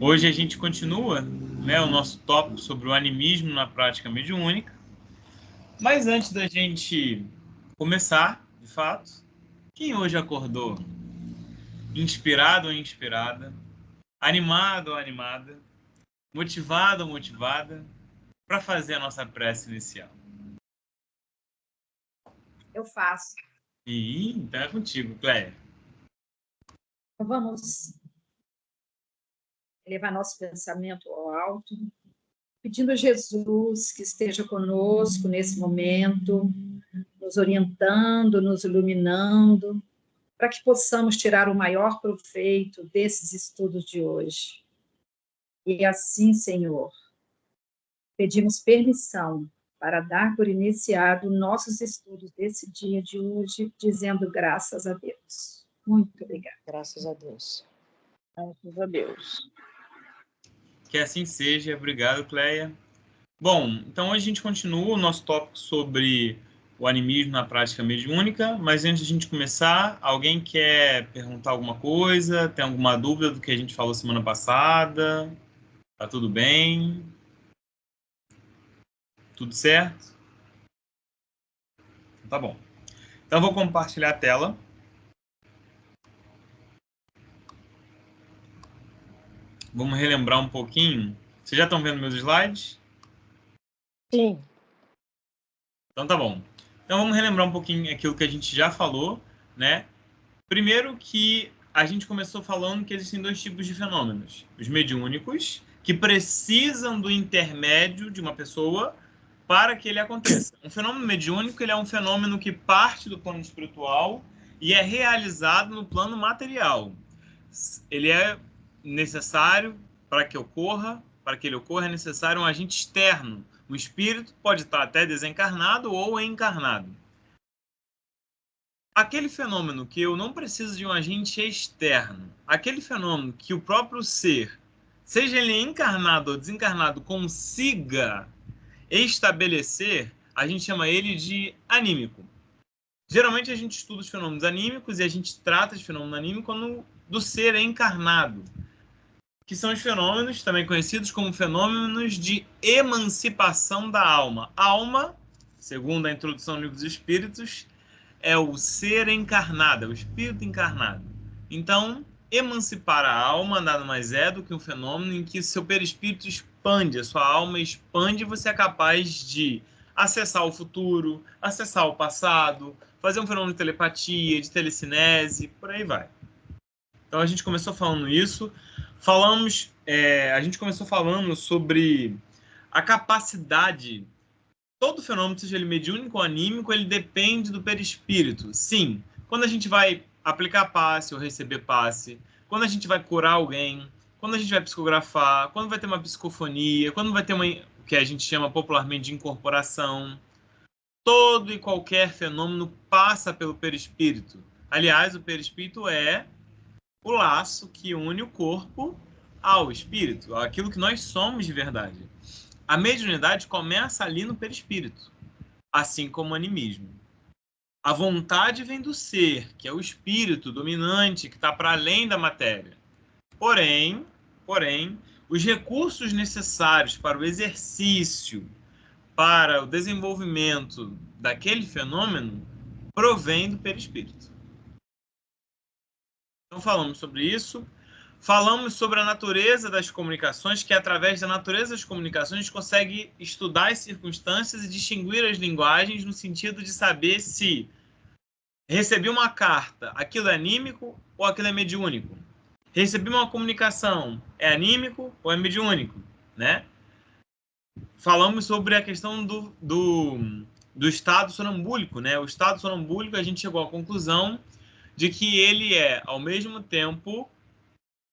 Hoje a gente continua, né, o nosso tópico sobre o animismo na prática mediúnica. Mas antes da gente começar, de fato, quem hoje acordou inspirado ou inspirada, animado ou animada, motivado ou motivada, para fazer a nossa prece inicial? Eu faço. Então é contigo, Cléia. Então, vamos levar nosso pensamento ao alto, pedindo a Jesus que esteja conosco nesse momento, nos orientando, nos iluminando, para que possamos tirar o maior proveito desses estudos de hoje. E assim, Senhor, pedimos permissão para dar por iniciado nossos estudos desse dia de hoje, dizendo graças a Deus. Muito obrigada. Graças a Deus. Graças a Deus. Que assim seja. Obrigado, Cléia. Bom, então hoje a gente continua o nosso tópico sobre o animismo na prática mediúnica, mas antes de a gente começar, alguém quer perguntar alguma coisa? Tem alguma dúvida do que a gente falou semana passada? Tá tudo bem? Tudo certo? Tá bom. Então eu vou compartilhar a tela. Vamos relembrar um pouquinho. Vocês já estão vendo meus slides? Sim. Então tá bom. Então vamos relembrar um pouquinho aquilo que a gente já falou, né? Primeiro que a gente começou falando que existem dois tipos de fenômenos. Os mediúnicos, que precisam do intermédio de uma pessoa para que ele aconteça. Um fenômeno mediúnico, ele é um fenômeno que parte do plano espiritual e é realizado no plano material. Ele é necessário para que ele ocorra, é necessário um agente externo. O espírito pode estar até desencarnado ou encarnado. Aquele fenômeno que eu não preciso de um agente externo, aquele fenômeno que o próprio ser, seja ele encarnado ou desencarnado, consiga estabelecer, a gente chama ele de anímico. Geralmente a gente estuda os fenômenos anímicos e a gente trata de fenômeno anímico quando do ser encarnado, que são os fenômenos também conhecidos como fenômenos de emancipação da alma. A alma, segundo a introdução do Livro dos Espíritos, é o ser encarnado, é o espírito encarnado. Então, emancipar a alma nada mais é do que um fenômeno em que seu perispírito expande, a sua alma expande e você é capaz de acessar o futuro, acessar o passado, fazer um fenômeno de telepatia, de telecinese, por aí vai. Então, a gente começou falando isso. A gente começou falando sobre a capacidade. Todo fenômeno, seja ele mediúnico ou anímico, ele depende do perispírito. Sim, quando a gente vai aplicar passe ou receber passe, quando a gente vai curar alguém, quando a gente vai psicografar, quando vai ter uma psicofonia, quando vai ter o que a gente chama popularmente de incorporação, todo e qualquer fenômeno passa pelo perispírito. Aliás, o perispírito é o laço que une o corpo ao espírito, aquilo que nós somos de verdade. A mediunidade começa ali no perispírito, assim como o animismo. A vontade vem do ser, que é o espírito dominante, que está para além da matéria. Porém, os recursos necessários para o exercício, para o desenvolvimento daquele fenômeno, provém do perispírito. Então falamos sobre isso. Falamos sobre a natureza das comunicações, que através da natureza das comunicações a gente consegue estudar as circunstâncias e distinguir as linguagens no sentido de saber se recebi uma carta, aquilo é anímico ou aquilo é mediúnico. Recebi uma comunicação, é anímico ou é mediúnico, né? Falamos sobre a questão do estado sonambúlico, né? O estado sonambúlico, a gente chegou à conclusão de que ele é, ao mesmo tempo,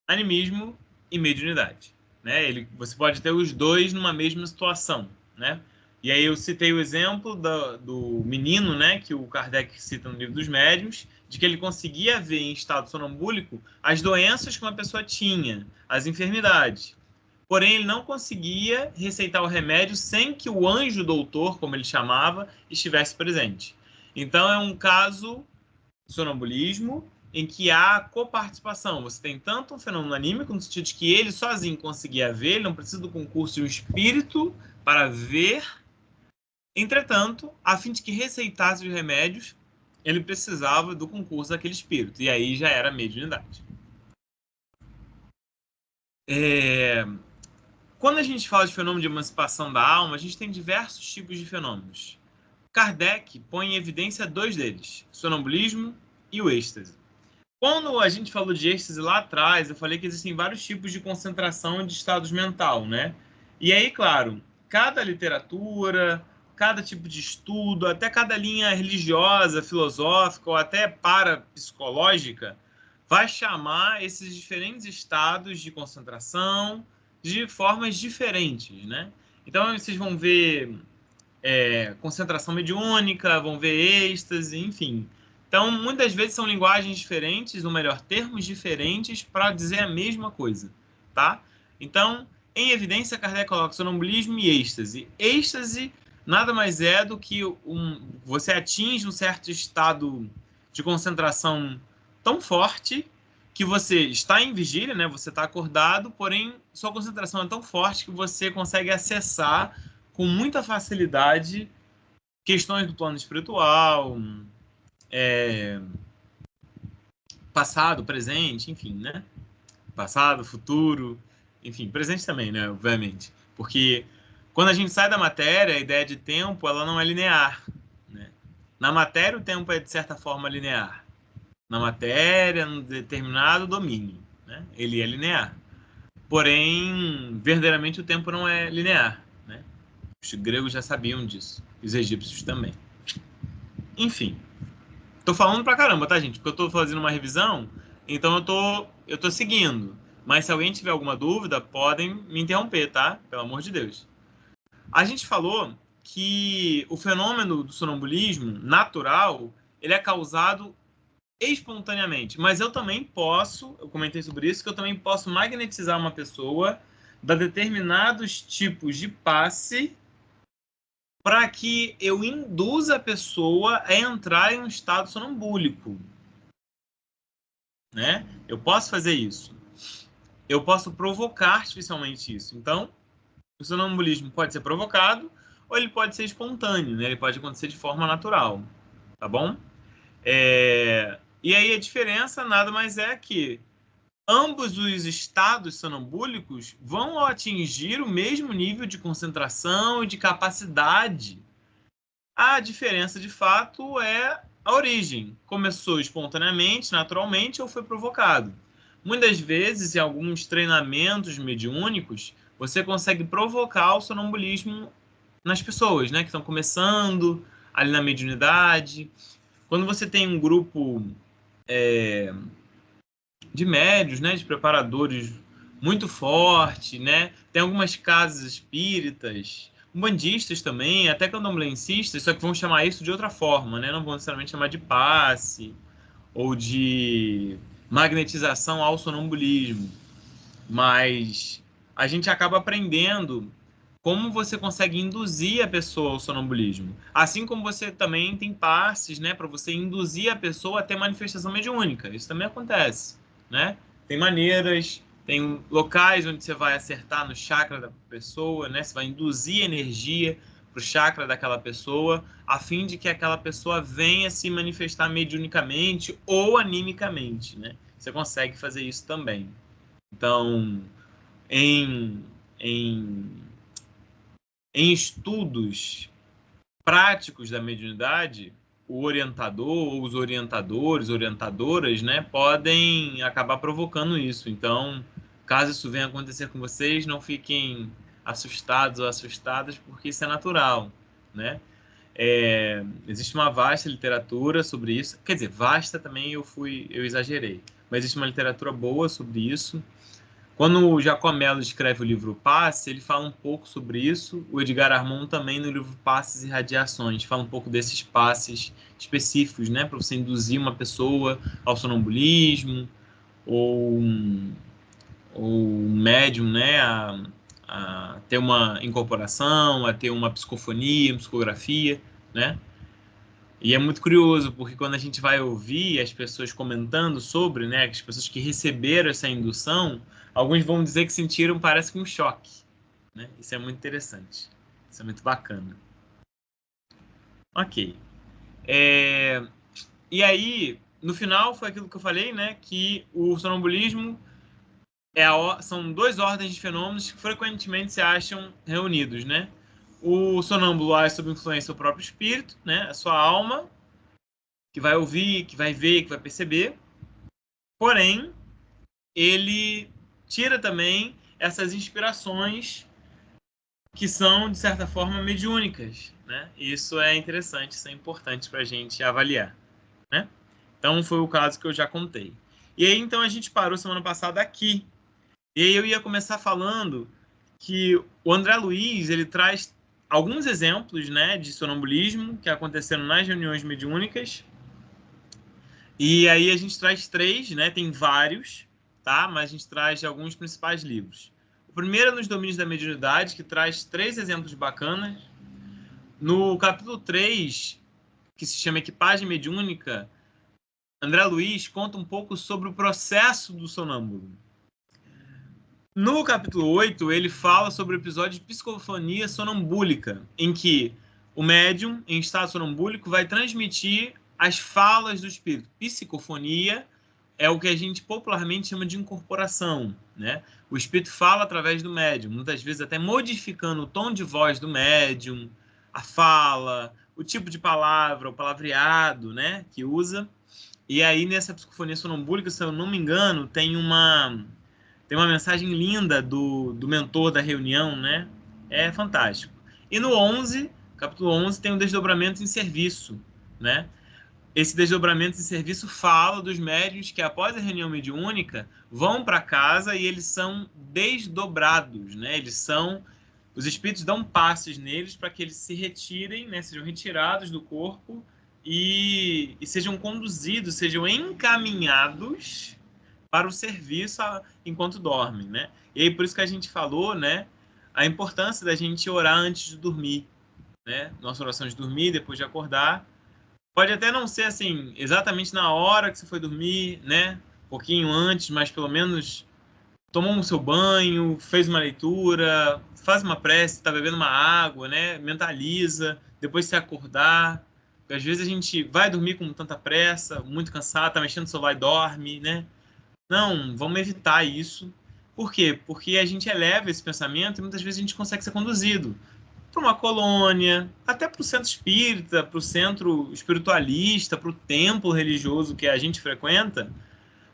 animismo e mediunidade, né? Você pode ter os dois numa mesma situação, né? E aí eu citei o exemplo do menino, né, que o Kardec cita no Livro dos Médiuns, de que ele conseguia ver em estado sonambúlico as doenças que uma pessoa tinha, as enfermidades. Porém, ele não conseguia receitar o remédio sem que o anjo doutor, como ele chamava, estivesse presente. Então, é um caso sonambulismo em que há coparticipação. Você tem tanto um fenômeno anímico, no sentido de que ele sozinho conseguia ver, ele não precisa do concurso de um espírito para ver. Entretanto, a fim de que receitasse os remédios, ele precisava do concurso daquele espírito. E aí já era mediunidade. Quando a gente fala de fenômeno de emancipação da alma, a gente tem diversos tipos de fenômenos. Kardec põe em evidência 2 deles, o sonambulismo e o êxtase. Quando a gente falou de êxtase lá atrás, eu falei que existem vários tipos de concentração de estados mental, né? E aí, claro, cada literatura, cada tipo de estudo, até cada linha religiosa, filosófica ou até parapsicológica vai chamar esses diferentes estados de concentração de formas diferentes, né? Então, vocês vão ver concentração mediúnica, vão ver êxtase, enfim. Então, muitas vezes são linguagens diferentes, ou melhor, termos diferentes para dizer a mesma coisa, tá? Então, em evidência, Kardec coloca sonambulismo e êxtase. Êxtase nada mais é do que você atinge um certo estado de concentração tão forte que você está em vigília, né? Você está acordado, porém, sua concentração é tão forte que você consegue acessar com muita facilidade questões do plano espiritual, passado, presente, enfim, né? Passado, futuro, enfim, presente também, né? Obviamente. Porque quando a gente sai da matéria, a ideia de tempo, ela não é linear, né? Na matéria, o tempo é, de certa forma, linear. Na matéria, num determinado domínio, né? Ele é linear. Porém, verdadeiramente, o tempo não é linear, né? Os gregos já sabiam disso. Os egípcios também. Enfim. Tô falando pra caramba, tá, gente? Porque eu tô fazendo uma revisão, então eu tô seguindo. Mas se alguém tiver alguma dúvida, podem me interromper, tá? Pelo amor de Deus. A gente falou que o fenômeno do sonambulismo natural, ele é causado espontaneamente. Mas eu comentei sobre isso, que eu também posso magnetizar uma pessoa, dar determinados tipos de passe para que eu induza a pessoa a entrar em um estado sonambúlico, né? Eu posso fazer isso. Eu posso provocar artificialmente isso. Então, o sonambulismo pode ser provocado ou ele pode ser espontâneo, né? Ele pode acontecer de forma natural, tá bom? E aí a diferença nada mais é que ambos os estados sonambúlicos vão atingir o mesmo nível de concentração e de capacidade. A diferença, de fato, é a origem. Começou espontaneamente, naturalmente, ou foi provocado. Muitas vezes, em alguns treinamentos mediúnicos, você consegue provocar o sonambulismo nas pessoas, né, que estão começando ali na mediunidade. Quando você tem um grupo de médios, né, de preparadores muito forte, né, tem algumas casas espíritas, umbandistas também, até candomblencistas, só que vão chamar isso de outra forma, né? Não vão necessariamente chamar de passe ou de magnetização ao sonambulismo. Mas a gente acaba aprendendo como você consegue induzir a pessoa ao sonambulismo. Assim como você também tem passes, né, para você induzir a pessoa a ter manifestação mediúnica. Isso também acontece, né? Tem maneiras, tem locais onde você vai acertar no chakra da pessoa, né? Você vai induzir energia para o chakra daquela pessoa, a fim de que aquela pessoa venha se manifestar mediunicamente ou animicamente, né? Você consegue fazer isso também. Então, em estudos práticos da mediunidade, o orientador ou os orientadores, orientadoras, né, podem acabar provocando isso. Então, caso isso venha acontecer com vocês, não fiquem assustados ou assustadas, porque isso é natural, né? Existe uma vasta literatura sobre isso. Quer dizer, vasta também eu exagerei. Mas existe uma literatura boa sobre isso. Quando o Giacomello escreve o livro Passe, ele fala um pouco sobre isso. O Edgar Armand também no livro Passes e Radiações fala um pouco desses passes específicos, né, para você induzir uma pessoa ao sonambulismo ou um médium, né, a ter uma incorporação, a ter uma psicofonia, uma psicografia, né? E é muito curioso, porque quando a gente vai ouvir as pessoas comentando sobre, né, as pessoas que receberam essa indução, alguns vão dizer que sentiram, parece que um choque, né? Isso é muito interessante. Isso é muito bacana. Ok. E aí, no final, foi aquilo que eu falei, né, que o sonambulismo são duas ordens de fenômenos que frequentemente se acham reunidos, né? O sonâmbulo age sob influência do próprio espírito, né, a sua alma, que vai ouvir, que vai ver, que vai perceber. Porém, ele tira também essas inspirações que são, de certa forma, mediúnicas, né? Isso é interessante, isso é importante para a gente avaliar, né? Então, foi o caso que eu já contei. E aí, então, a gente parou semana passada aqui. E aí eu ia começar falando que o André Luiz, ele traz alguns exemplos, né, de sonambulismo que aconteceram nas reuniões mediúnicas. E aí a gente traz 3, né? Tem vários, tá? Mas a gente traz alguns principais livros. O primeiro é Nos Domínios da Mediunidade, que traz 3 exemplos bacanas. No capítulo 3, que se chama Equipagem Mediúnica, André Luiz conta um pouco sobre o processo do sonâmbulo. No capítulo 8, ele fala sobre o episódio de psicofonia sonambúlica, em que o médium, em estado sonambúlico, vai transmitir as falas do espírito. Psicofonia é o que a gente popularmente chama de incorporação, né? O espírito fala através do médium, muitas vezes até modificando o tom de voz do médium, a fala, o tipo de palavra, o palavreado, né, que usa. E aí, nessa psicofonia sonambúlica, se eu não me engano, tem uma mensagem linda do mentor da reunião, né? É fantástico. E no 11, capítulo 11, tem um desdobramento em serviço, né? Esse desdobramento em serviço fala dos médiuns que, após a reunião mediúnica, vão para casa e eles são desdobrados, né? Os espíritos dão passes neles para que eles se retirem, né? Sejam retirados do corpo e sejam conduzidos, sejam encaminhados para o serviço enquanto dormem, né? E aí por isso que a gente falou, né, a importância da gente orar antes de dormir, né? Nossa oração de dormir, depois de acordar. Pode até não ser assim, exatamente na hora que você foi dormir, né? Um pouquinho antes, mas pelo menos tomou o seu banho, fez uma leitura, faz uma prece, está bebendo uma água, né? Mentaliza, depois se acordar. Porque às vezes a gente vai dormir com tanta pressa, muito cansado, tá mexendo no celular e dorme, né? Não, vamos evitar isso. Por quê? Porque a gente eleva esse pensamento e muitas vezes a gente consegue ser conduzido para uma colônia, até para o centro espírita, para o centro espiritualista, para o templo religioso que a gente frequenta.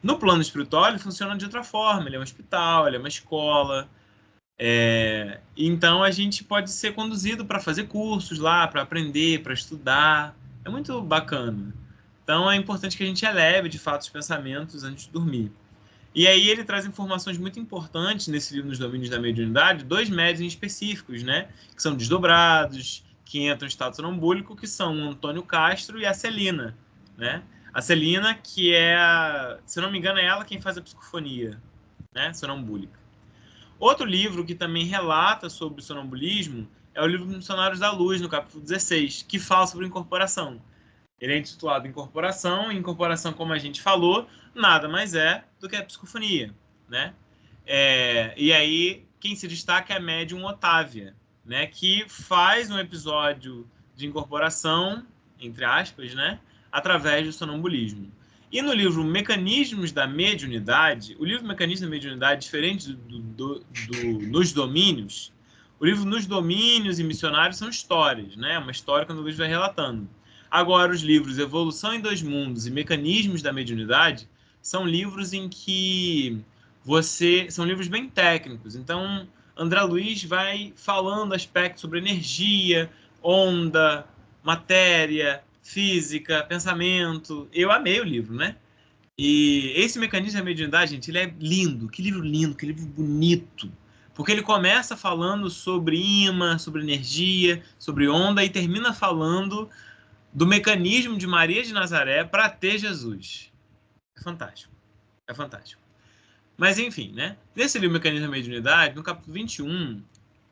No plano espiritual, ele funciona de outra forma. Ele é um hospital, ele é uma escola. Então, a gente pode ser conduzido para fazer cursos lá, para aprender, para estudar. É muito bacana. Então, é importante que a gente eleve, de fato, os pensamentos antes de dormir. E aí ele traz informações muito importantes nesse livro Nos Domínios da Mediunidade, 2 médiuns específicos, né? Que são desdobrados, que entram em estado sonambúlico, que são o Antônio Castro e a Celina, né? A Celina, que se eu não me engano, é ela quem faz a psicofonia, né? Sonambúlica. Outro livro que também relata sobre o sonambulismo é o livro Missionários da Luz, no capítulo 16, que fala sobre incorporação. Ele é intitulado Incorporação, e incorporação, como a gente falou, nada mais é do que a psicofonia, né? E aí, quem se destaca é a médium Otávia, né? Que faz um episódio de incorporação, entre aspas, né? Através do sonambulismo. E no livro Mecanismos da Mediunidade, o livro Mecanismos da Mediunidade, diferente do Nos Domínios, o livro Nos Domínios e Missionários são histórias, né? Uma história quando o Luiz vai relatando. Agora, os livros Evolução em Dois Mundos e Mecanismos da Mediunidade são livros em que são livros bem técnicos. Então, André Luiz vai falando aspectos sobre energia, onda, matéria, física, pensamento. Eu amei o livro, né? E esse Mecanismo da Mediunidade, gente, ele é lindo. Que livro bonito. Porque ele começa falando sobre ímã, sobre energia, sobre onda e termina falando do mecanismo de Maria de Nazaré para ter Jesus. É fantástico. É fantástico. Mas, enfim, né? Nesse livro Mecanismo da Mediunidade, no capítulo 21,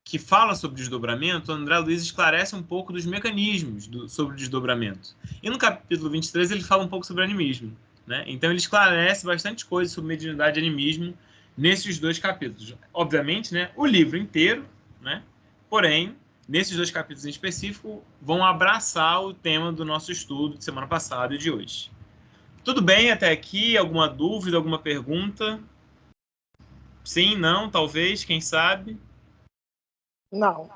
que fala sobre desdobramento, o André Luiz esclarece um pouco dos mecanismos sobre o desdobramento. E no capítulo 23 ele fala um pouco sobre animismo, né? Então ele esclarece bastante coisa sobre mediunidade e animismo nesses 2 capítulos. Obviamente, né, o livro inteiro, né? Porém, nesses 2 capítulos em específico, vão abraçar o tema do nosso estudo de semana passada e de hoje. Tudo bem até aqui? Alguma dúvida, alguma pergunta? Sim, não, talvez, quem sabe? Não.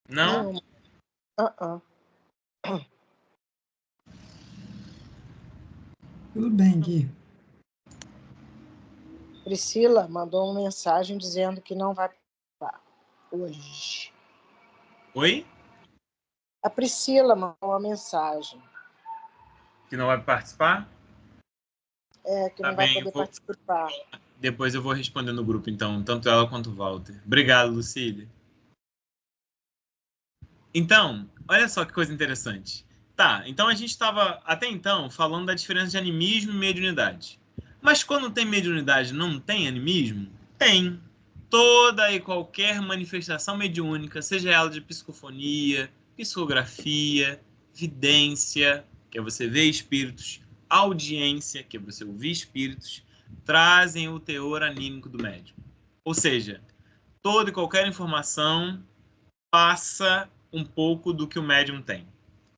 Não? Nenhuma. Tudo bem, Gui. Priscila mandou uma mensagem dizendo que não vai participar hoje. Oi? A Priscila mandou uma mensagem. Que não vai participar? Que Tá não vai bem, poder participar. Depois eu vou responder no grupo, então, tanto ela quanto o Walter. Obrigado, Lucília. Então, olha só que coisa interessante. Tá, então a gente estava, até então, falando da diferença de animismo e mediunidade. Mas quando tem mediunidade, não tem animismo? Tem. Toda e qualquer manifestação mediúnica, seja ela de psicofonia, psicografia, vidência, que é você ver espíritos, audiência, que é você ouvir espíritos, trazem o teor anímico do médium. Ou seja, toda e qualquer informação passa um pouco do que o médium tem.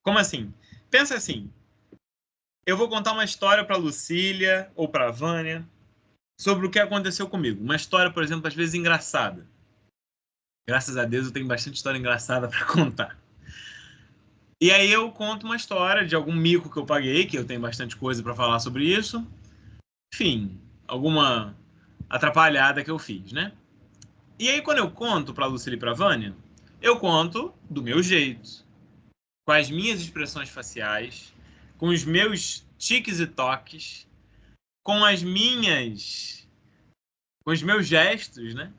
Como assim? Pensa assim, eu vou contar uma história para Lucília ou para Vânia sobre o que aconteceu comigo. Uma história, por exemplo, às vezes engraçada. Graças a Deus eu tenho bastante história engraçada para contar. E aí eu conto uma história de algum mico que eu paguei, que eu tenho bastante coisa para falar sobre isso. Enfim, alguma atrapalhada que eu fiz, né? E aí quando eu conto para Lucília e para Vânia, eu conto do meu jeito, com as minhas expressões faciais, com os meus tiques e toques, com os meus gestos, né?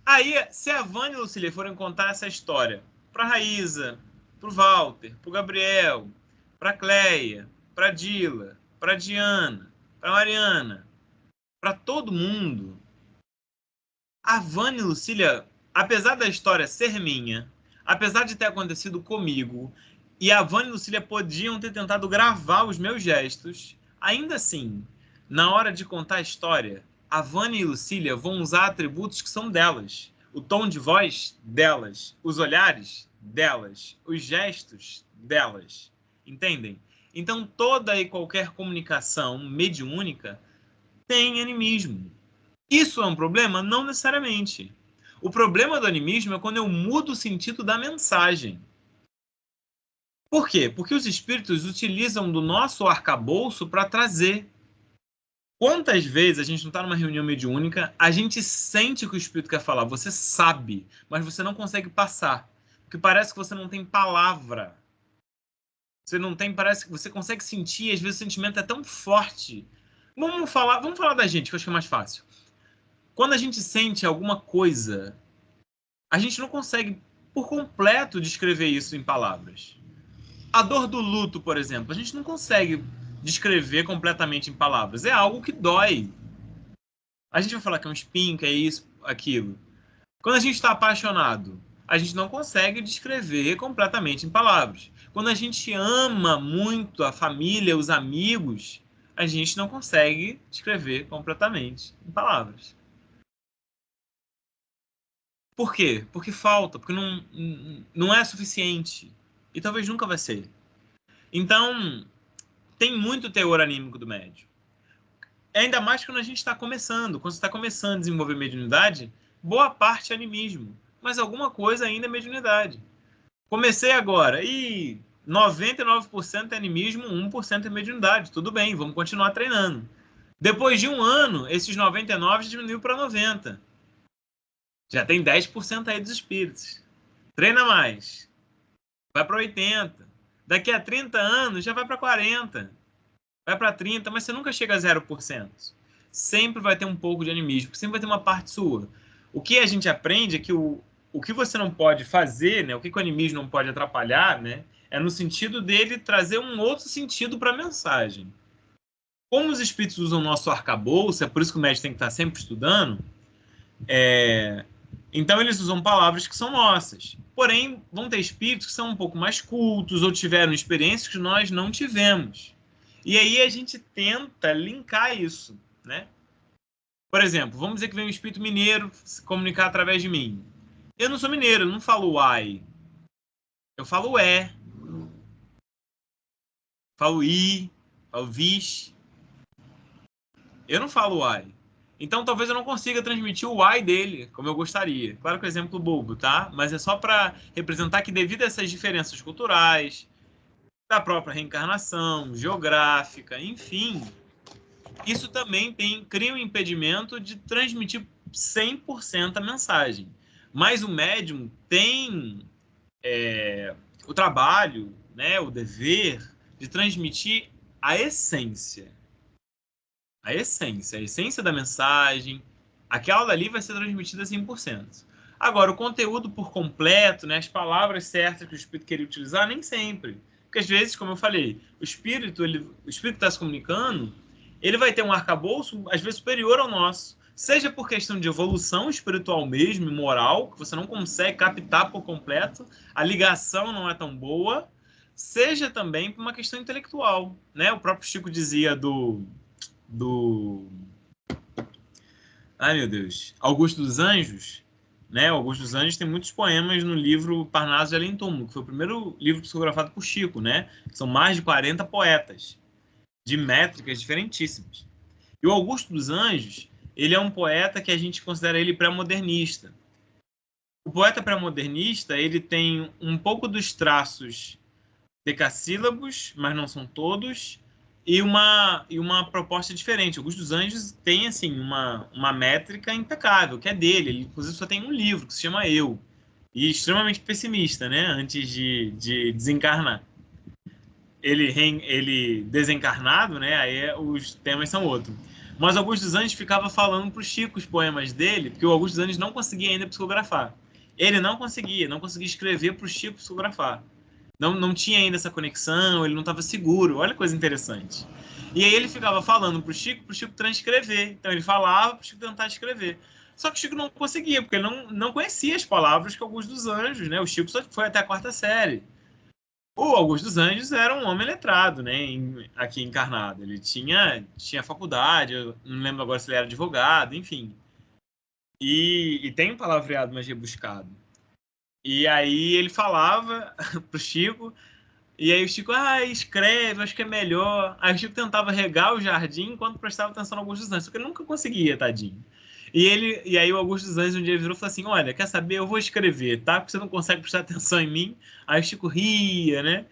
Aí, se a Vânia e a Lucília forem contar essa história para a Raíza, para o Walter, para o Gabriel, para a Cleia, para a Dila, para a Diana, para a Mariana, para todo mundo, a Vânia e a Lucília, apesar da história ser minha, apesar de ter acontecido comigo, e a Vânia e a Lucília podiam ter tentado gravar os meus gestos, ainda assim, na hora de contar a história, a Vânia e a Lucília vão usar atributos que são delas. O tom de voz delas, os olhares delas, os gestos delas. Entendem? Então, toda e qualquer comunicação mediúnica tem animismo. Isso é um problema? Não necessariamente. O problema do animismo é quando eu mudo o sentido da mensagem. Por quê? Porque os espíritos utilizam do nosso arcabouço para trazer. Quantas vezes a gente não está numa reunião mediúnica, a gente sente que o espírito quer falar, você sabe, mas você não consegue passar, porque parece que você não tem palavra. Você não tem, parece que você consegue sentir, e às vezes o sentimento é tão forte. Vamos falar da gente, que eu acho que é mais fácil. Quando a gente sente alguma coisa, a gente não consegue por completo descrever isso em palavras. A dor do luto, por exemplo, a gente não consegue descrever completamente em palavras. É algo que dói. A gente vai falar que é um espinho, que é isso, aquilo. Quando a gente está apaixonado, a gente não consegue descrever completamente em palavras. Quando a gente ama muito a família, os amigos, a gente não consegue descrever completamente em palavras. Por quê? Porque falta, porque não é suficiente. E talvez nunca vai ser. Então, tem muito teor anímico do médium. Ainda mais quando a gente está começando. Quando você está começando a desenvolver mediunidade, boa parte é animismo. Mas alguma coisa ainda é mediunidade. Comecei agora e 99% é animismo, 1% é mediunidade. Tudo bem, vamos continuar treinando. Depois de um ano, esses 99 diminuiu para 90. Já tem 10% aí dos espíritos. Treina mais. Vai para 80. Daqui a 30 anos já vai para 40. Vai para 30, mas você nunca chega a 0%. Sempre vai ter um pouco de animismo, sempre vai ter uma parte sua. O que a gente aprende é que o que você não pode fazer, né, o que o animismo não pode atrapalhar, né, é no sentido dele trazer um outro sentido para a mensagem. Como os espíritos usam o nosso arcabouço, é por isso que o médium tem que estar sempre estudando, Então, eles usam palavras que são nossas. Porém, vão ter espíritos que são um pouco mais cultos ou tiveram experiências que nós não tivemos. E aí a gente tenta linkar isso, né? Por exemplo, vamos dizer que vem um espírito mineiro se comunicar através de mim. Eu não sou mineiro, eu não falo uai. Eu falo é. Falo i, falo vixe. Eu não falo uai. Então, talvez eu não consiga transmitir o why dele, como eu gostaria. Claro que é um exemplo bobo, tá? Mas é só para representar que, devido a essas diferenças culturais, da própria reencarnação, geográfica, enfim, isso também cria um impedimento de transmitir 100% a mensagem. Mas o médium tem o trabalho, né, o dever de transmitir a essência. A essência da mensagem, aquela dali vai ser transmitida 100%. Agora, o conteúdo por completo, né, as palavras certas que o espírito queria utilizar, nem sempre. Porque, às vezes, como eu falei, o espírito que está se comunicando, ele vai ter um arcabouço, às vezes, superior ao nosso. Seja por questão de evolução espiritual mesmo, e moral, que você não consegue captar por completo, a ligação não é tão boa, seja também por uma questão intelectual, né? O próprio Chico dizia ai, meu Deus, Augusto dos Anjos, né? Augusto dos Anjos tem muitos poemas no livro Parnaso de Além Túmulo, que foi o primeiro livro psicografado por Chico, né? São mais de 40 poetas, de métricas diferentíssimas. E o Augusto dos Anjos, ele é um poeta que a gente considera ele pré-modernista. O poeta pré-modernista, ele tem um pouco dos traços decassílabos, mas não são todos, e uma proposta diferente. Augusto dos Anjos tem, assim, uma métrica impecável, que é dele. Ele, inclusive, só tem um livro, que se chama Eu. E extremamente pessimista, né? Antes de desencarnar. Ele desencarnado, né? Aí os temas são outros. Mas Augusto dos Anjos ficava falando para o Chico os poemas dele, porque o Augusto dos Anjos não conseguia ainda psicografar. Ele não conseguia escrever para o Chico psicografar. Não tinha ainda essa conexão, ele não estava seguro. Olha que coisa interessante. E aí ele ficava falando para o Chico transcrever. Então ele falava para o Chico tentar escrever. Só que o Chico não conseguia, porque ele não conhecia as palavras que Augusto dos Anjos, né? O Chico só foi até a 4ª série. O Augusto dos Anjos era um homem letrado, né? Aqui encarnado. Ele tinha faculdade, eu não lembro agora se ele era advogado, enfim. E tem um palavreado mais rebuscado. E aí ele falava pro Chico, e aí o Chico, escreve, acho que é melhor. Aí o Chico tentava regar o jardim enquanto prestava atenção no Augusto dos Anjos, só que ele nunca conseguia, tadinho. E aí o Augusto dos Anjos um dia virou e falou assim, olha, quer saber, eu vou escrever, tá? Porque você não consegue prestar atenção em mim. Aí o Chico ria, né?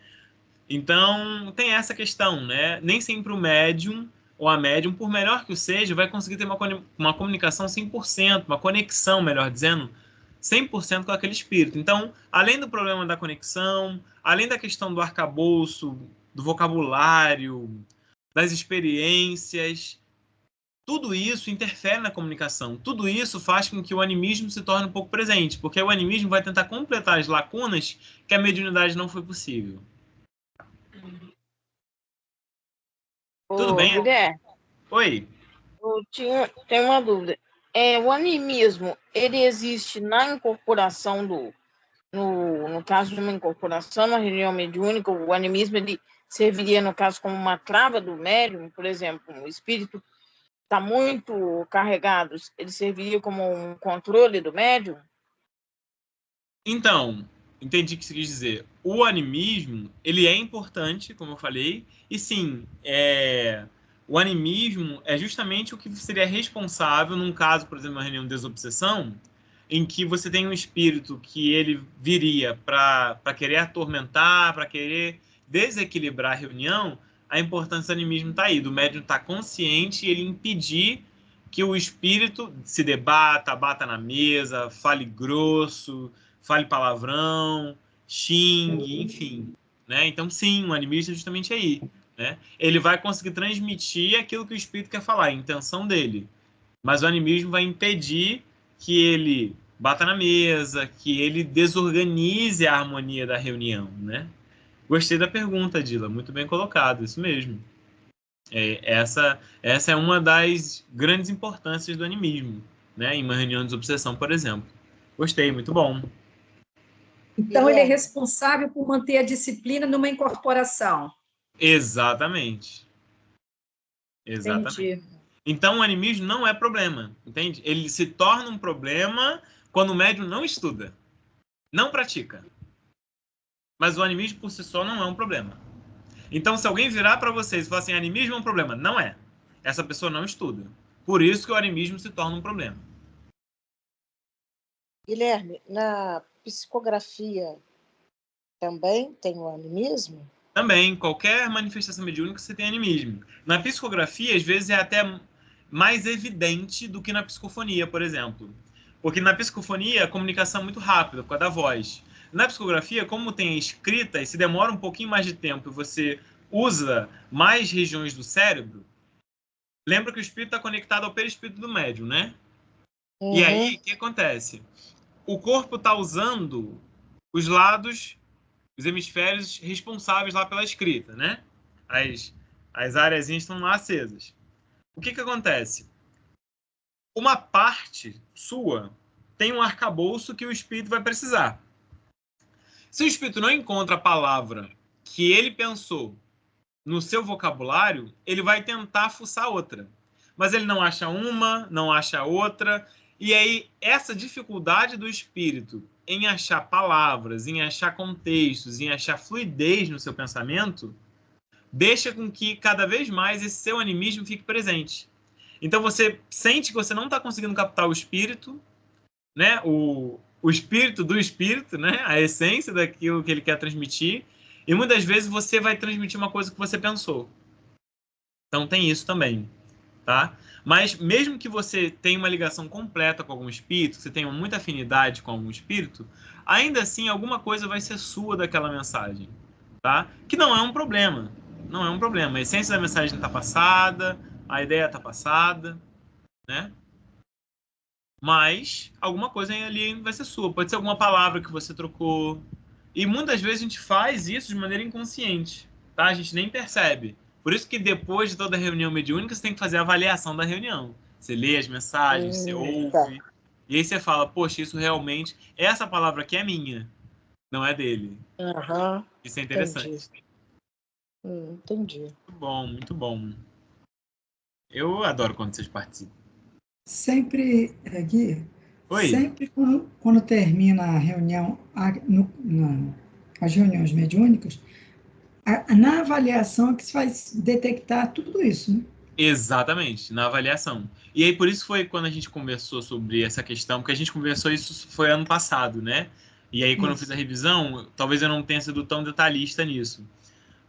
Então, tem essa questão, né? Nem sempre o médium ou a médium, por melhor que o seja, vai conseguir ter uma comunicação 100%, uma conexão, melhor dizendo, 100% com aquele espírito. Então, além do problema da conexão, além da questão do arcabouço, do vocabulário, das experiências, tudo isso interfere na comunicação. Tudo isso faz com que o animismo se torne um pouco presente, porque o animismo vai tentar completar as lacunas que a mediunidade não foi possível. Tudo bem? Guilherme, Oi. tenho uma dúvida. O animismo, ele existe na incorporação no caso de uma incorporação, na reunião mediúnica, o animismo ele serviria, no caso, como uma trava do médium, por exemplo, o espírito está muito carregado, ele serviria como um controle do médium? Então, entendi o que você quis dizer. O animismo, ele é importante, como eu falei, e sim, o animismo é justamente o que seria responsável, num caso, por exemplo, uma reunião de desobsessão, em que você tem um espírito que ele viria para querer atormentar, para querer desequilibrar a reunião. A importância do animismo está aí, do médium estar consciente e ele impedir que o espírito se debata, bata na mesa, fale grosso, fale palavrão, xingue, enfim. Né? Então, sim, o animista é justamente aí. Né? Ele vai conseguir transmitir aquilo que o espírito quer falar, a intenção dele. Mas o animismo vai impedir que ele bata na mesa, que ele desorganize a harmonia da reunião, né? Gostei da pergunta, Dila. Muito bem colocado, isso mesmo. Essa é uma das grandes importâncias do animismo, né? Em uma reunião de obsessão, por exemplo. Gostei, muito bom. Então, ele é Guilherme. responsável por manter a disciplina numa incorporação. Exatamente. Exatamente. Entendi. Então, o animismo não é problema, entende? Ele se torna um problema quando o médium não estuda, não pratica. Mas o animismo por si só não é um problema. Então, se alguém virar para vocês e falar assim, animismo é um problema, não é. Essa pessoa não estuda. Por isso que o animismo se torna um problema. Guilherme, na psicografia também tem o animismo? Também, qualquer manifestação mediúnica você tem animismo. Na psicografia, às vezes, é até mais evidente do que na psicofonia, por exemplo. Porque na psicofonia, a comunicação é muito rápida, por causa da voz. Na psicografia, como tem a escrita e se demora um pouquinho mais de tempo e você usa mais regiões do cérebro, lembra que o espírito está conectado ao perispírito do médium, né? E aí, o que acontece? O corpo está usando os lados, os hemisférios responsáveis lá pela escrita, né? As áreas estão lá acesas. O que acontece? Uma parte sua tem um arcabouço que o espírito vai precisar. Se o espírito não encontra a palavra que ele pensou no seu vocabulário, ele vai tentar fuçar outra. Mas ele não acha uma, não acha outra. E aí, essa dificuldade do espírito em achar palavras, em achar contextos, em achar fluidez no seu pensamento, deixa com que cada vez mais esse seu animismo fique presente. Então você sente que você não está conseguindo captar o espírito, né? O espírito do espírito, né? A essência daquilo que ele quer transmitir. E muitas vezes você vai transmitir uma coisa que você pensou. Então tem isso também, tá? Mas mesmo que você tenha uma ligação completa com algum espírito, você tenha muita afinidade com algum espírito, ainda assim alguma coisa vai ser sua daquela mensagem, tá? Que não é um problema. Não é um problema. A essência da mensagem está passada, a ideia está passada, né? Mas alguma coisa ali vai ser sua. Pode ser alguma palavra que você trocou. E muitas vezes a gente faz isso de maneira inconsciente, tá? A gente nem percebe. Por isso que depois de toda reunião mediúnica, você tem que fazer a avaliação da reunião. Você lê as mensagens, você ouve. Tá. E aí você fala, poxa, isso realmente... Essa palavra aqui é minha, não é dele. Aham, Isso é interessante. entendi. Entendi. Muito bom, muito bom. Eu adoro quando vocês participam. Sempre, Gui, Oi? sempre quando termina a reunião, as reuniões mediúnicas, na avaliação é que se vai detectar tudo isso, né? Exatamente, na avaliação. E aí, por isso foi quando a gente conversou sobre essa questão, porque a gente conversou isso foi ano passado, né? E aí, quando eu fiz a revisão, talvez eu não tenha sido tão detalhista nisso.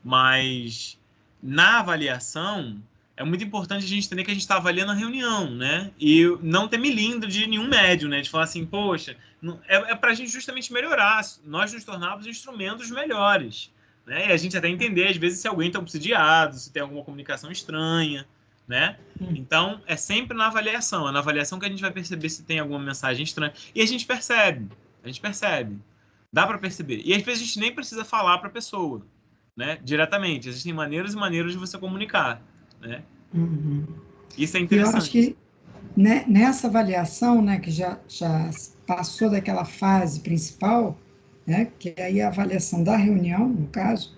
Mas na avaliação, é muito importante a gente entender que a gente está avaliando a reunião, né? E não ter milindro de nenhum médium, né? De falar assim, poxa, é para a gente justamente melhorar. Nós nos tornarmos instrumentos melhores, né? E a gente até entender, às vezes, se alguém está obsidiado, se tem alguma comunicação estranha, né? Então, é sempre na avaliação. É na avaliação que a gente vai perceber se tem alguma mensagem estranha. E a gente percebe. Dá para perceber. E às vezes a gente nem precisa falar para a pessoa, né? Diretamente. Existem maneiras e maneiras de você comunicar, né? Uhum. Isso é E eu acho interessante. que nessa avaliação, né, que já passou daquela fase principal, né, que aí é a avaliação da reunião, no caso,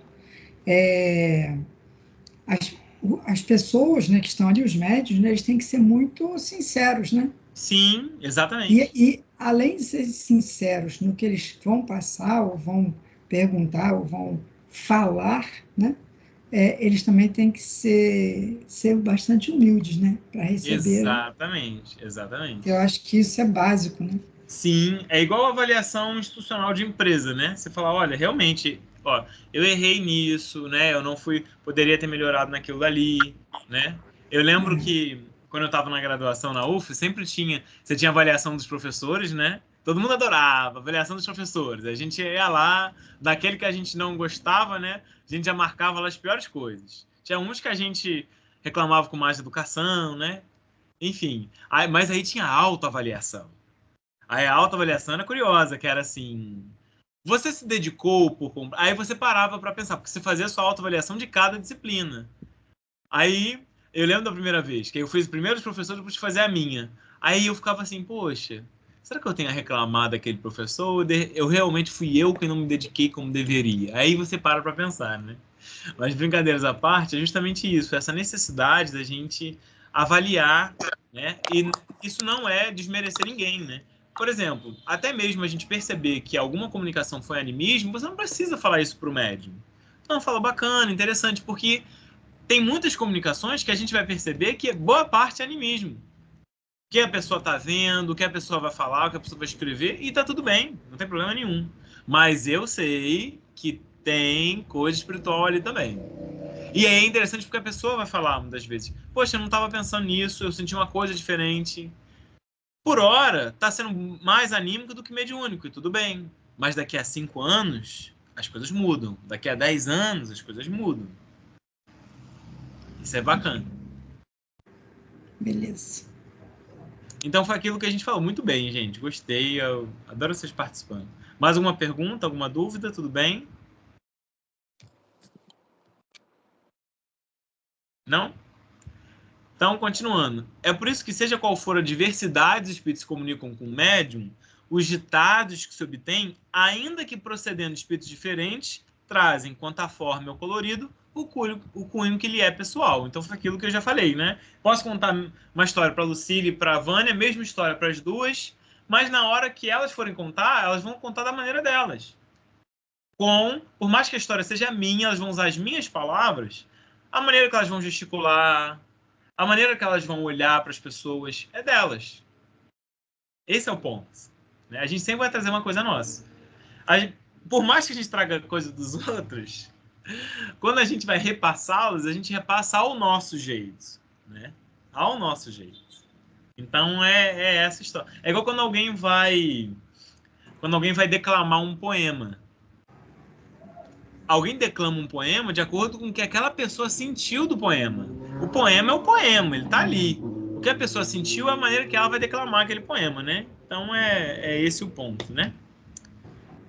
as pessoas, né, que estão ali, os médios, né, eles têm que ser muito sinceros, né? Sim, exatamente. E além de ser sinceros no que eles vão passar, ou vão perguntar, ou vão falar, né? Eles também têm que ser bastante humildes, né? Para receber. Exatamente. Eu acho que isso é básico, né? Sim, é igual a avaliação institucional de empresa, né? Você fala, olha, realmente, ó, eu errei nisso, né? Eu não fui, poderia ter melhorado naquilo dali, né? Eu lembro que quando eu estava na graduação na UF, sempre você tinha avaliação dos professores, né? Todo mundo adorava avaliação dos professores. A gente ia lá, daquele que a gente não gostava, né? A gente já marcava lá as piores coisas. Tinha uns que a gente reclamava com mais educação, né? Enfim, mas aí tinha autoavaliação. Aí a autoavaliação era curiosa, que era assim, você se dedicou Aí você parava para pensar, porque você fazia a sua autoavaliação de cada disciplina. Aí eu lembro da primeira vez, que eu fiz os primeiros professores depois de fazer a minha. Aí eu ficava assim, poxa, será que eu tenho a reclamar daquele professor? Ou eu realmente fui eu que não me dediquei como deveria? Aí você para pensar, né? Mas brincadeiras à parte, é justamente isso, essa necessidade da gente avaliar, né? E isso não é desmerecer ninguém, né? Por exemplo, até mesmo a gente perceber que alguma comunicação foi animismo, você não precisa falar isso para o médium. Não, fala bacana, interessante, porque tem muitas comunicações que a gente vai perceber que boa parte é animismo. O que a pessoa está vendo, o que a pessoa vai falar, o que a pessoa vai escrever, e tá tudo bem, não tem problema nenhum. Mas eu sei que tem coisa espiritual ali também. E é interessante porque a pessoa vai falar muitas vezes, poxa, eu não estava pensando nisso, eu senti uma coisa diferente. Por hora, está sendo mais anímico do que mediúnico, e tudo bem. Mas daqui a 5 anos, as coisas mudam. Daqui a 10 anos, as coisas mudam. Isso é bacana. Beleza. Então foi aquilo que a gente falou. Muito bem, gente. Gostei. Eu adoro vocês participando. Mais alguma pergunta, alguma dúvida? Tudo bem? Não? Então, continuando. É por isso que, seja qual for a diversidade dos espíritos que se comunicam com o médium, os ditados que se obtêm, ainda que procedendo de espíritos diferentes, trazem, quanto à forma e ao colorido, o cunho que lhe é pessoal. Então, foi aquilo que eu já falei, né? Posso contar uma história para a Lucília e para a Vânia, mesma história para as duas, mas na hora que elas forem contar, elas vão contar da maneira delas. Por mais que a história seja minha, elas vão usar as minhas palavras, a maneira que elas vão gesticular, a maneira que elas vão olhar para as pessoas é delas. Esse é o ponto. Né? A gente sempre vai trazer uma coisa nossa. Por mais que a gente traga coisa dos outros, quando a gente vai repassá-los, a gente repassa ao nosso jeito. Né? Ao nosso jeito. Então é essa história. É igual quando alguém vai declamar um poema. Alguém declama um poema de acordo com o que aquela pessoa sentiu do poema. O poema é o poema, ele está ali. O que a pessoa sentiu é a maneira que ela vai declamar aquele poema, né? Então é esse o ponto, né?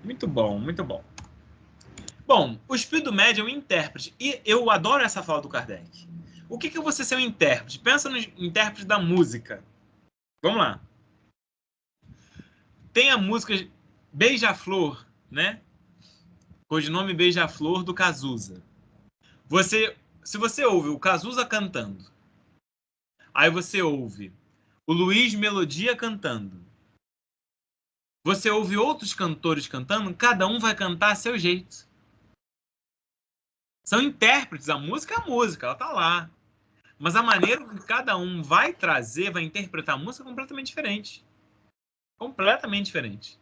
Muito bom, muito bom. Bom, o espírito do médium é um intérprete. E eu adoro essa fala do Kardec. O que é você ser um intérprete? Pensa no intérprete da música. Vamos lá. Tem a música Beija-Flor, né? Codinome Beija-Flor do Cazuza. Se você ouve o Cazuza cantando, aí você ouve o Luiz Melodia cantando, você ouve outros cantores cantando, cada um vai cantar a seu jeito. São intérpretes, a música é a música, ela tá lá. Mas a maneira que cada um vai trazer, vai interpretar a música é completamente diferente. Completamente diferente.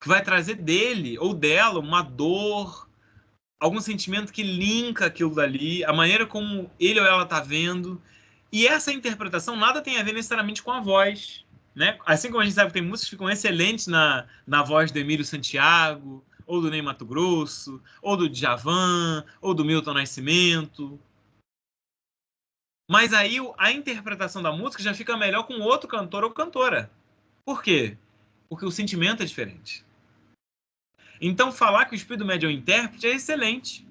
Que vai trazer dele ou dela uma dor, algum sentimento que linka aquilo dali, a maneira como ele ou ela está vendo. E essa interpretação nada tem a ver necessariamente com a voz. Né? Assim como a gente sabe que tem músicas que ficam excelentes na voz do Emílio Santiago, ou do Ney Matogrosso, ou do Djavan, ou do Milton Nascimento. Mas aí a interpretação da música já fica melhor com outro cantor ou cantora. Por quê? Porque o sentimento é diferente. Então, falar que o espírito médium é um intérprete é excelente.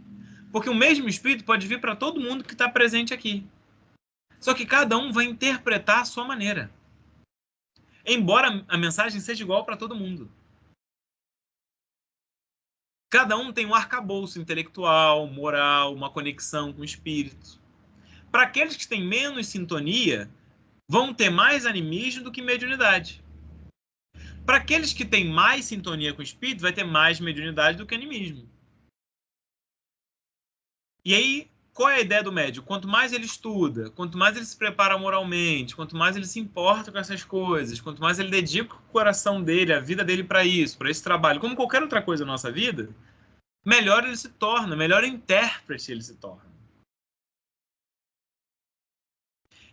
Porque o mesmo espírito pode vir para todo mundo que está presente aqui. Só que cada um vai interpretar a sua maneira. Embora a mensagem seja igual para todo mundo. Cada um tem um arcabouço intelectual, moral, uma conexão com o espírito. Para aqueles que têm menos sintonia, vão ter mais animismo do que mediunidade. Para aqueles que têm mais sintonia com o espírito, vai ter mais mediunidade do que animismo. E aí, qual é a ideia do médium? Quanto mais ele estuda, quanto mais ele se prepara moralmente, quanto mais ele se importa com essas coisas, quanto mais ele dedica o coração dele, a vida dele para isso, para esse trabalho, como qualquer outra coisa na nossa vida, melhor ele se torna, melhor intérprete ele se torna.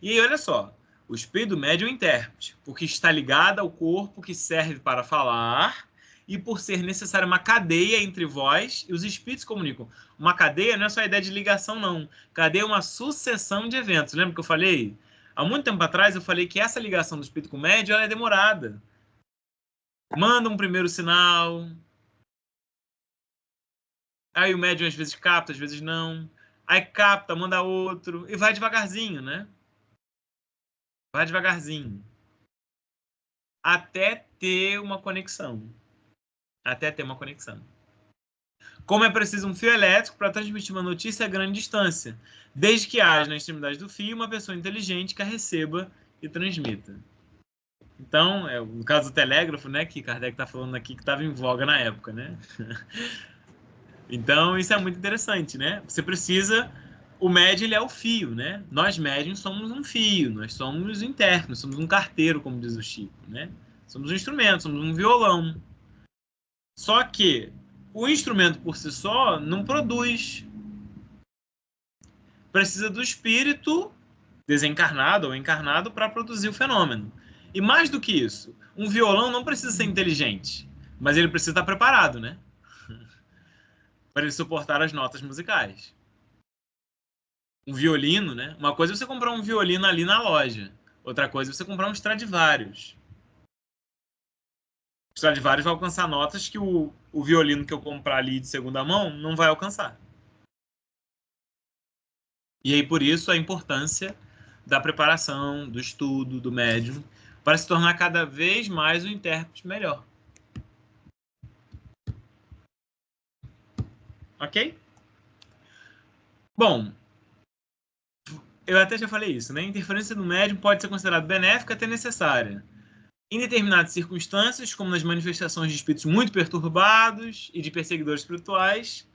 E aí, olha só, o espírito médium é um intérprete, porque está ligado ao corpo que serve para falar e por ser necessária uma cadeia entre vós e os espíritos comunicam. Uma cadeia não é só a ideia de ligação, não. Cadeia é uma sucessão de eventos. Lembra que eu falei? Há muito tempo atrás eu falei que essa ligação do espírito com o médium ela é demorada. Manda um primeiro sinal. Aí o médium às vezes capta, às vezes não. Aí capta, manda outro. E vai devagarzinho, né? Vai devagarzinho. até ter uma conexão. Até ter uma conexão. Como é preciso um fio elétrico para transmitir uma notícia a grande distância, desde que haja na extremidade do fio uma pessoa inteligente que a receba e transmita. Então, no caso do telégrafo, né, que Kardec está falando aqui, que estava em voga na época, né? Então, isso é muito interessante, né? Você precisa... O médium, ele é o fio, né? Nós, médiums, somos um fio, nós somos internos, somos um carteiro, como diz o Chico, né? Somos um instrumento, somos um violão. Só que o instrumento por si só não produz. Precisa do espírito desencarnado ou encarnado para produzir o fenômeno. E mais do que isso, um violão não precisa ser inteligente, mas ele precisa estar preparado, né? Para ele suportar as notas musicais. Um violino, né? Uma coisa é você comprar um violino ali na loja. Outra coisa é você comprar um Stradivarius. O Stradivarius vai alcançar notas que o violino que eu comprar ali de segunda mão não vai alcançar. E aí, por isso, a importância da preparação, do estudo, do médium, para se tornar cada vez mais um intérprete melhor. Ok? Bom, eu até já falei isso, né? A interferência do médium pode ser considerada benéfica até necessária. Em determinadas circunstâncias, como nas manifestações de espíritos muito perturbados e de perseguidores espirituais,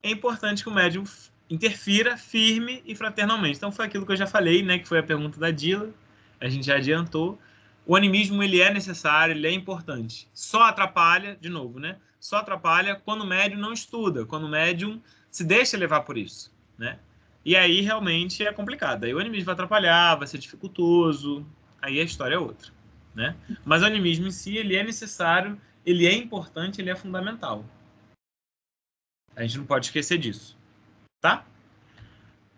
é importante que o médium interfira firme e fraternalmente. Então, foi aquilo que eu já falei, né? Que foi a pergunta da Dila. A gente já adiantou. O animismo, ele é necessário, ele é importante. Só atrapalha, de novo, né? Só atrapalha quando o médium não estuda, quando o médium se deixa levar por isso, né? E aí, realmente, é complicado. Aí o animismo vai atrapalhar, vai ser dificultoso. Aí a história é outra, né? Mas o animismo em si, ele é necessário, ele é importante, ele é fundamental. A gente não pode esquecer disso, tá?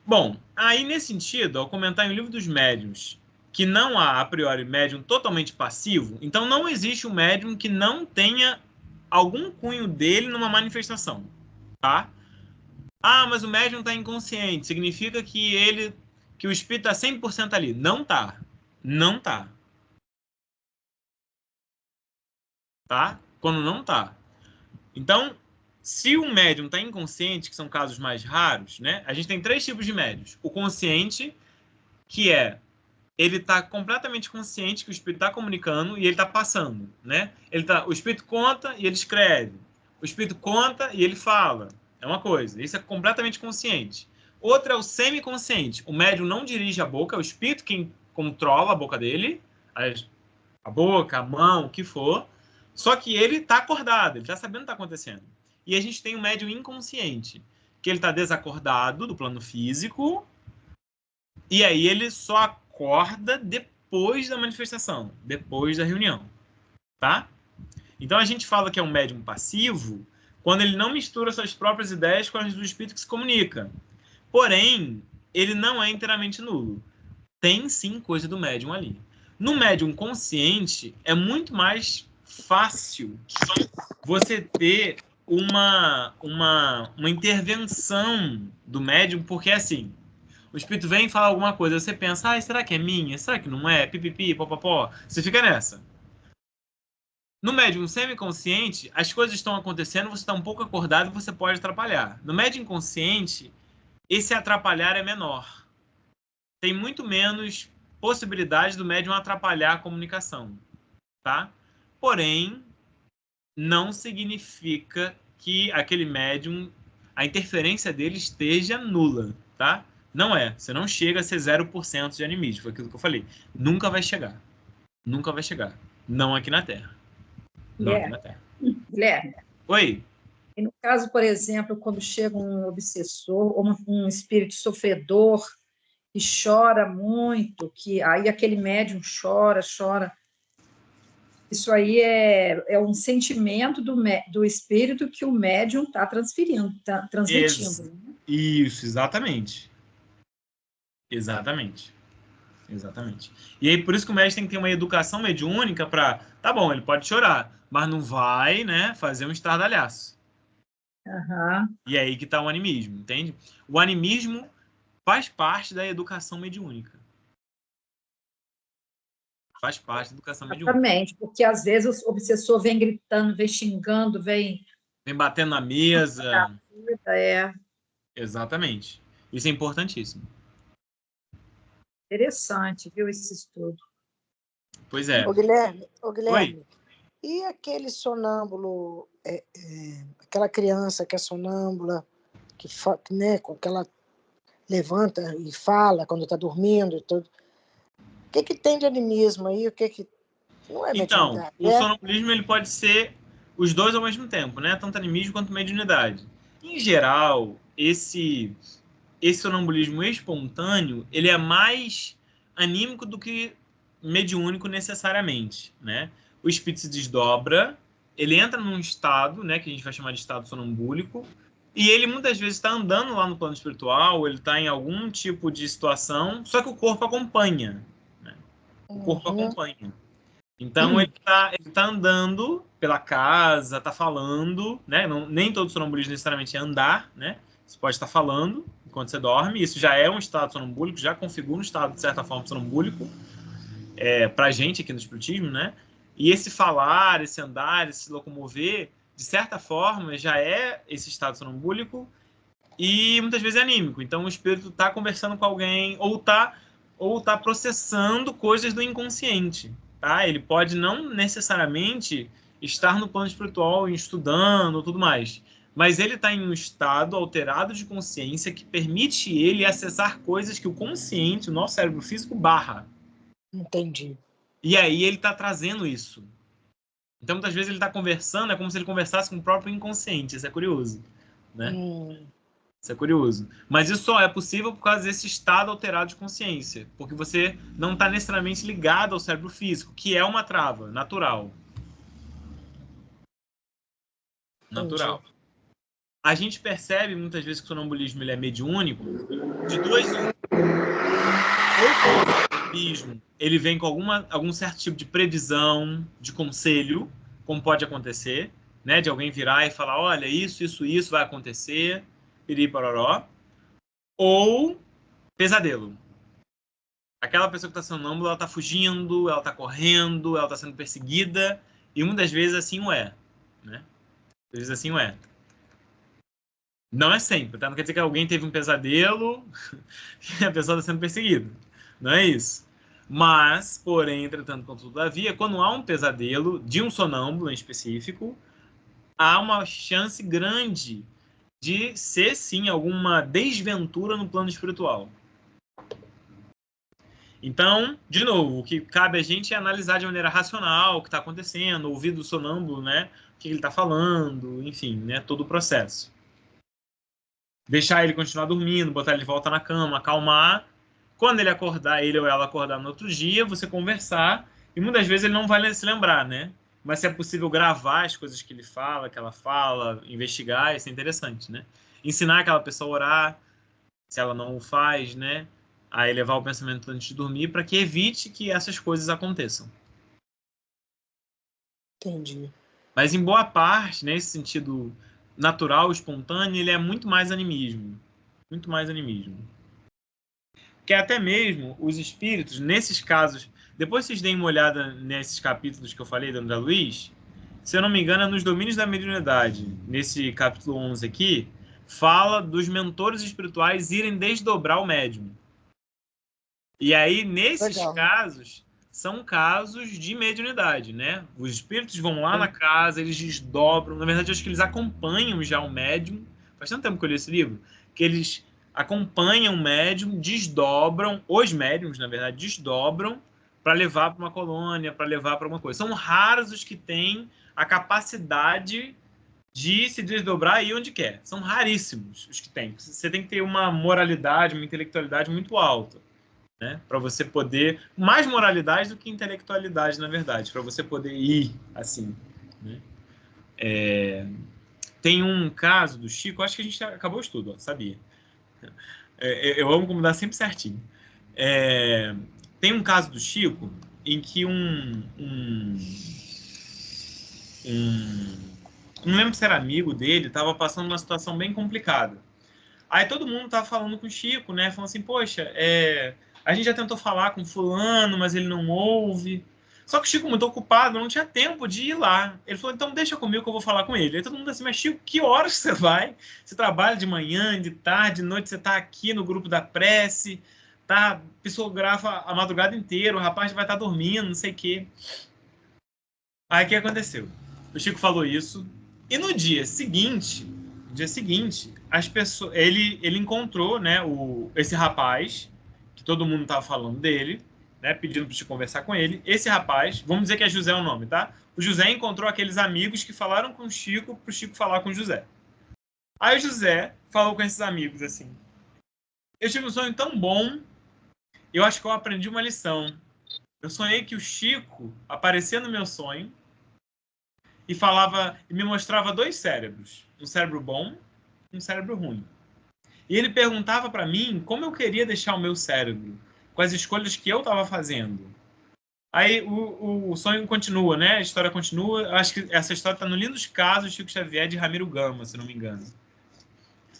Bom, aí nesse sentido, ao comentar em O Livro dos Médiuns que não há, a priori, médium totalmente passivo, então não existe um médium que não tenha algum cunho dele numa manifestação, tá? Ah, mas o médium está inconsciente, significa que o espírito está 100% ali. Não tá. Não tá. Tá? Quando não tá. Então, se o médium está inconsciente, que são casos mais raros, né? A gente tem 3 tipos de médiums. O consciente, que ele está completamente consciente que o espírito está comunicando e ele está passando, né? O espírito conta e ele escreve. O espírito conta e ele fala. É uma coisa. Isso é completamente consciente. Outra é o semiconsciente. O médium não dirige a boca, é o espírito quem controla a boca dele, a boca, a mão, o que for. Só que ele está acordado, ele está sabendo o que está acontecendo. E a gente tem o médium inconsciente, que ele está desacordado do plano físico, e aí ele só acorda depois da manifestação, depois da reunião, tá? Então a gente fala que é um médium passivo quando ele não mistura suas próprias ideias com as do espírito que se comunica. Porém, ele não é inteiramente nulo. Tem sim coisa do médium ali. No médium consciente, é muito mais fácil você ter uma intervenção do médium, porque assim, o espírito vem e fala alguma coisa, você pensa, será que é minha? Será que não é? Pipipi, popopó. Você fica nessa. No médium semiconsciente, as coisas estão acontecendo, você está um pouco acordado e você pode atrapalhar. No médium inconsciente, esse atrapalhar é menor. Tem muito menos possibilidade do médium atrapalhar a comunicação, tá? Porém, não significa que aquele médium, a interferência dele esteja nula, tá? Não é. Você não chega a ser 0% de animismo. Foi aquilo que eu falei. Nunca vai chegar. Nunca vai chegar. Não aqui na Terra. Não aqui na Terra. Guilherme. Oi. E no caso, por exemplo, quando chega um obsessor ou um espírito sofredor e chora muito, que aí aquele médium chora, isso aí é um sentimento do espírito que o médium está transmitindo. Isso, exatamente. Exatamente. E aí, por isso que o médium tem que ter uma educação mediúnica para... Tá bom, ele pode chorar, mas não vai, né, fazer um estardalhaço. Uhum. E aí que está o animismo, entende? O animismo faz parte da educação mediúnica. Faz parte da educação mediúnica. Exatamente, porque às vezes o obsessor vem gritando, vem xingando, vem... Vem batendo na mesa. É Exatamente. Isso é importantíssimo. interessante, viu, esse estudo. Pois é. Ô, Guilherme, Oi. e aquele sonâmbulo, aquela criança que é sonâmbula, né, com aquela levanta e fala quando está dormindo e tudo. O que tem de animismo aí? O que não é Então, mediunidade? o sonambulismo ele pode ser os dois ao mesmo tempo, né? Tanto animismo quanto mediunidade. Em geral, esse sonambulismo espontâneo, ele é mais anímico do que mediúnico necessariamente, né? O espírito se desdobra, ele entra num estado, né, que a gente vai chamar de estado sonambúlico, e ele muitas vezes está andando lá no plano espiritual, ele está em algum tipo de situação, só que o corpo acompanha, né? O corpo acompanha. Então, ele tá andando pela casa, está falando, né? Nem todo sonambulismo necessariamente é andar, né? Você pode estar falando enquanto você dorme, isso já é um estado sonambúlico, já configura um estado, de certa forma, sonambúlico, para a gente aqui no espiritismo, né? E esse falar, esse andar, esse se locomover, de certa forma, já é esse estado sonambúlico e muitas vezes é anímico. Então, o espírito está conversando com alguém ou tá processando coisas do inconsciente. Tá? Ele pode não necessariamente estar no plano espiritual, estudando, tudo mais, mas ele está em um estado alterado de consciência que permite ele acessar coisas que o consciente, o nosso cérebro físico, barra. Entendi. E aí ele está trazendo isso. Então, muitas vezes ele está conversando, é como se ele conversasse com o próprio inconsciente. Isso é curioso, né? Isso é curioso. Mas isso só é possível por causa desse estado alterado de consciência. Porque você não está necessariamente ligado ao cérebro físico, que é uma trava natural. Natural. Entendi. A gente percebe muitas vezes que o sonambulismo ele é mediúnico de duas. Ou o sonambulismo ele vem com algum certo tipo de previsão, de conselho, como pode acontecer, né? De alguém virar e falar, olha, isso vai acontecer, piriparoró. Ou pesadelo. Aquela pessoa que está sonâmbula, ela está fugindo, ela está correndo, ela está sendo perseguida, e muitas vezes assim o é, né? Às vezes assim o é. Não é sempre, tá? Não quer dizer que alguém teve um pesadelo e a pessoa está sendo perseguida. Não é isso. Mas, porém, entretanto, todavia, quando há um pesadelo de um sonâmbulo em específico, há uma chance grande de ser, sim, alguma desventura no plano espiritual. Então, de novo, o que cabe a gente é analisar de maneira racional o que está acontecendo, ouvir do sonâmbulo, né? O que ele está falando, enfim, né? Todo o processo. Deixar ele continuar dormindo, botar ele de volta na cama, acalmar. Quando ele acordar, ele ou ela acordar no outro dia, você conversar. E muitas vezes ele não vai se lembrar, né? Mas se é possível gravar as coisas que ele fala, que ela fala, investigar, isso é interessante, né? Ensinar aquela pessoa a orar, se ela não o faz, né? A elevar o pensamento antes de dormir, para que evite que essas coisas aconteçam. Entendi. Mas em boa parte, nesse sentido natural, espontâneo, ele é muito mais animismo. Muito mais animismo. Que até mesmo os espíritos, nesses casos, depois vocês deem uma olhada nesses capítulos que eu falei do André Luiz, se eu não me engano, é nos domínios da mediunidade, nesse capítulo 11 aqui, fala dos mentores espirituais irem desdobrar o médium. E aí, nesses casos, são casos de mediunidade, né? Os espíritos vão lá na casa, eles desdobram. Na verdade, eu acho que eles acompanham já o médium. Faz tanto tempo que eu li esse livro, que eles acompanham o médium, desdobram, os médiums, na verdade, desdobram para levar para uma colônia, para levar para uma coisa. São raros os que têm a capacidade de se desdobrar aí onde quer. São raríssimos os que têm. Você tem que ter uma moralidade, uma intelectualidade muito alta, né? Para você poder... Mais moralidade do que intelectualidade, na verdade, para você poder ir assim, né? Tem um caso do Chico, acho que a gente acabou o estudo, ó, sabia? Eu amo como dá sempre certinho. Tem um caso do Chico em que não lembro se era amigo dele, estava passando uma situação bem complicada. Aí todo mundo estava falando com o Chico, né? Falando assim, poxa, a gente já tentou falar com fulano, mas ele não ouve. Só que o Chico, muito ocupado, não tinha tempo de ir lá. Ele falou, então deixa comigo que eu vou falar com ele. Aí todo mundo assim, mas Chico, que horas você vai? Você trabalha de manhã, de tarde, de noite, você está aqui no grupo da prece, tá? Psicografa a madrugada inteira, o rapaz vai estar dormindo, não sei o quê. Aí o que aconteceu? O Chico falou isso, e no dia seguinte, as pessoas, ele encontrou, né, esse rapaz, que todo mundo estava falando dele, né, pedindo para o Chico conversar com ele. Esse rapaz, vamos dizer que é José o nome, tá? O José encontrou aqueles amigos que falaram com o Chico para o Chico falar com o José. Aí o José falou com esses amigos assim, eu tive um sonho tão bom, eu acho que eu aprendi uma lição. Eu sonhei que o Chico aparecia no meu sonho e falava, e me mostrava 2 cérebros, um cérebro bom e um cérebro ruim. E ele perguntava para mim como eu queria deixar o meu cérebro, com as escolhas que eu estava fazendo. Aí o sonho continua, né? A história continua. Acho que essa história está no Lindos Casos Chico Xavier de Ramiro Gama, se não me engano.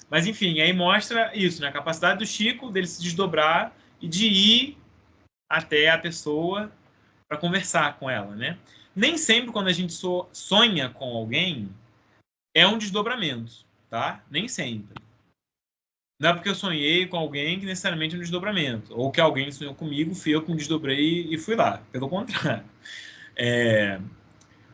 Mas enfim, aí mostra isso, né? A capacidade do Chico dele se desdobrar e de ir até a pessoa para conversar com ela, né? Nem sempre quando a gente sonha com alguém é um desdobramento, tá? Nem sempre. Não é porque eu sonhei com alguém que necessariamente é um desdobramento. Ou que alguém sonhou comigo, fui eu que me desdobrei e fui lá. Pelo contrário.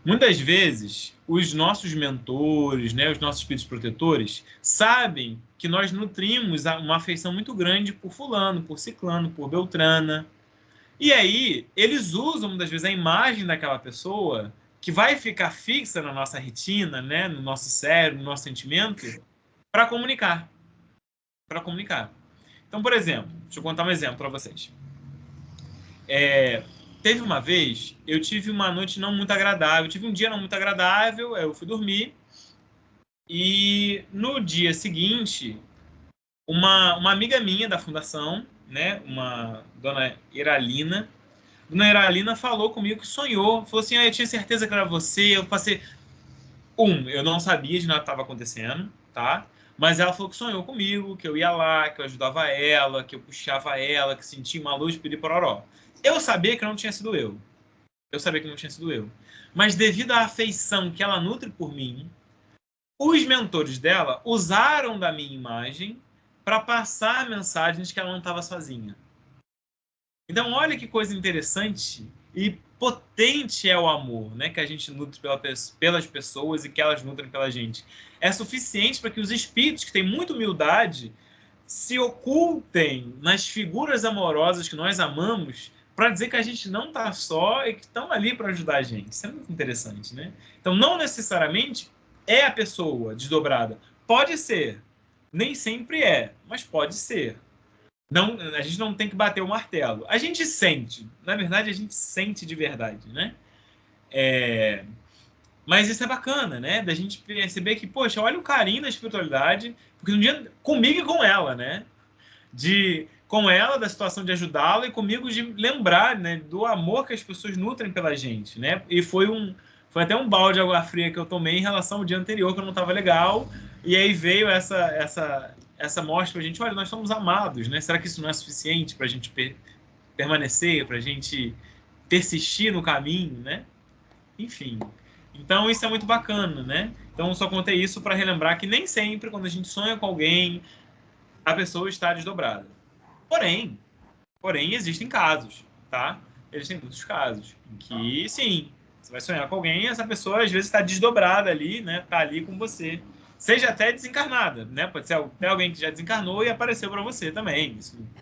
Muitas vezes, os nossos mentores, né, os nossos espíritos protetores, sabem que nós nutrimos uma afeição muito grande por fulano, por ciclano, por beltrana. E aí, eles usam, muitas vezes, a imagem daquela pessoa que vai ficar fixa na nossa retina, né, no nosso cérebro, no nosso sentimento, para comunicar. Então, por exemplo, deixa eu contar um exemplo para vocês. Teve uma vez, eu tive uma noite não muito agradável, tive um dia não muito agradável, eu fui dormir, e no dia seguinte, uma amiga minha da fundação, né, uma dona Iralina falou comigo que sonhou, falou assim, eu tinha certeza que era você, eu passei... eu não sabia de nada que estava acontecendo, tá? Mas ela falou que sonhou comigo, que eu ia lá, que eu ajudava ela, que eu puxava ela, que sentia uma luz, piripororó. Eu sabia que não tinha sido eu. Mas devido à afeição que ela nutre por mim, os mentores dela usaram da minha imagem para passar mensagens que ela não estava sozinha. Então, olha que coisa interessante e potente é o amor, né, que a gente nutre pelas pessoas e que elas nutrem pela gente. É suficiente para que os espíritos, que têm muita humildade, se ocultem nas figuras amorosas que nós amamos para dizer que a gente não está só e que estão ali para ajudar a gente. Isso é muito interessante, né? Então, não necessariamente é a pessoa desdobrada. Pode ser. Nem sempre é, mas pode ser. Não, a gente não tem que bater o martelo. A gente sente. Na verdade, a gente sente de verdade, né? Mas isso é bacana, né? Da gente perceber que, poxa, olha o carinho da espiritualidade, porque um dia comigo e com ela, né? Com ela, da situação de ajudá-la, e comigo de lembrar, né, do amor que as pessoas nutrem pela gente, né? E foi até um balde de água fria que eu tomei em relação ao dia anterior, que eu não estava legal, e aí veio essa mostra pra gente, olha, nós somos amados, né? Será que isso não é suficiente para a gente permanecer, para a gente persistir no caminho, né? Enfim. Então, isso é muito bacana, né? Então, só contei isso para relembrar que nem sempre, quando a gente sonha com alguém, a pessoa está desdobrada. Porém, existem casos, tá? Existem muitos casos em que, sim, você vai sonhar com alguém e essa pessoa, às vezes, está desdobrada ali, né? Está ali com você. Seja até desencarnada, né? Pode ser até alguém que já desencarnou e apareceu para você também.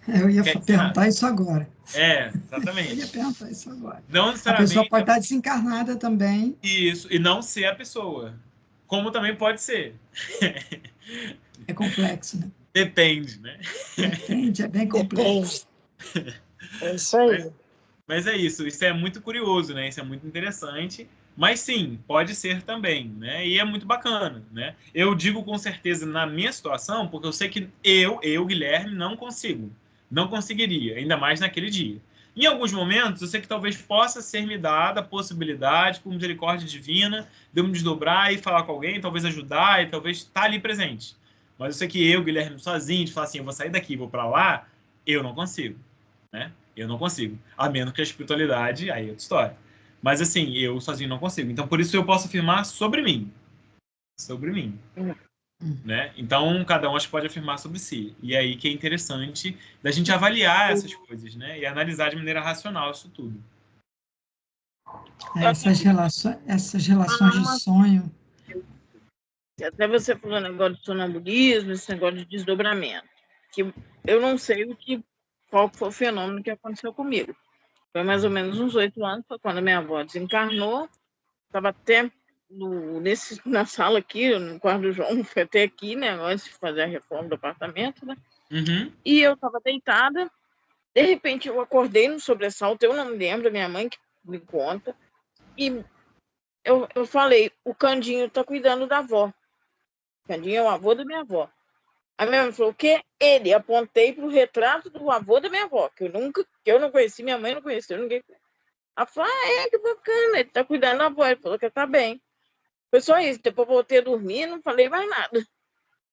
Eu ia perguntar isso agora. Exatamente. Eu ia perguntar isso agora. Não necessariamente... A pessoa pode estar desencarnada também. Isso, e não ser a pessoa. Como também pode ser. É complexo, né? Depende, né? Depende, é bem complexo. É isso aí. Mas é isso é muito curioso, né? Isso é muito interessante. Mas sim, pode ser também, né? E é muito bacana, né? Eu digo com certeza na minha situação, porque eu sei que eu, Guilherme, não conseguiria, ainda mais naquele dia. Em alguns momentos, eu sei que talvez possa ser me dada a possibilidade, por misericórdia divina, de eu me desdobrar e falar com alguém, talvez ajudar e talvez estar ali presente. Mas eu sei que eu, Guilherme, sozinho, de falar assim, eu vou sair daqui, vou para lá, eu não consigo, né? Eu não consigo. A menos que a espiritualidade, aí é outra história. Mas, assim, eu sozinho não consigo. Então, por isso eu posso afirmar sobre mim. Sobre mim. Né? Então, cada um acho que pode afirmar sobre si. E aí que é interessante da gente avaliar essas coisas, né? E analisar de maneira racional isso tudo. Essas relações de sonho. Até você falou negócio de sonambulismo, esse negócio de desdobramento. Que eu não sei qual foi o fenômeno que aconteceu comigo. Foi mais ou menos uns 8 anos, foi quando a minha avó desencarnou. Estava até na sala aqui, no quarto do João, foi até aqui, né? Antes de fazer a reforma do apartamento, né? Uhum. E eu estava deitada. De repente, eu acordei no sobressalto. Eu não me lembro, minha mãe que me conta. E eu falei, o Candinho está cuidando da avó. O Candinho é o avô da minha avó. A minha mãe falou, o quê? Ele. Apontei para o retrato do avô da minha avó, que eu não conheci, minha mãe não conheceu, ninguém. Ela falou, que bacana, ele está cuidando da avó. Ele falou que está bem. Foi só isso. Depois voltei a dormir, não falei mais nada.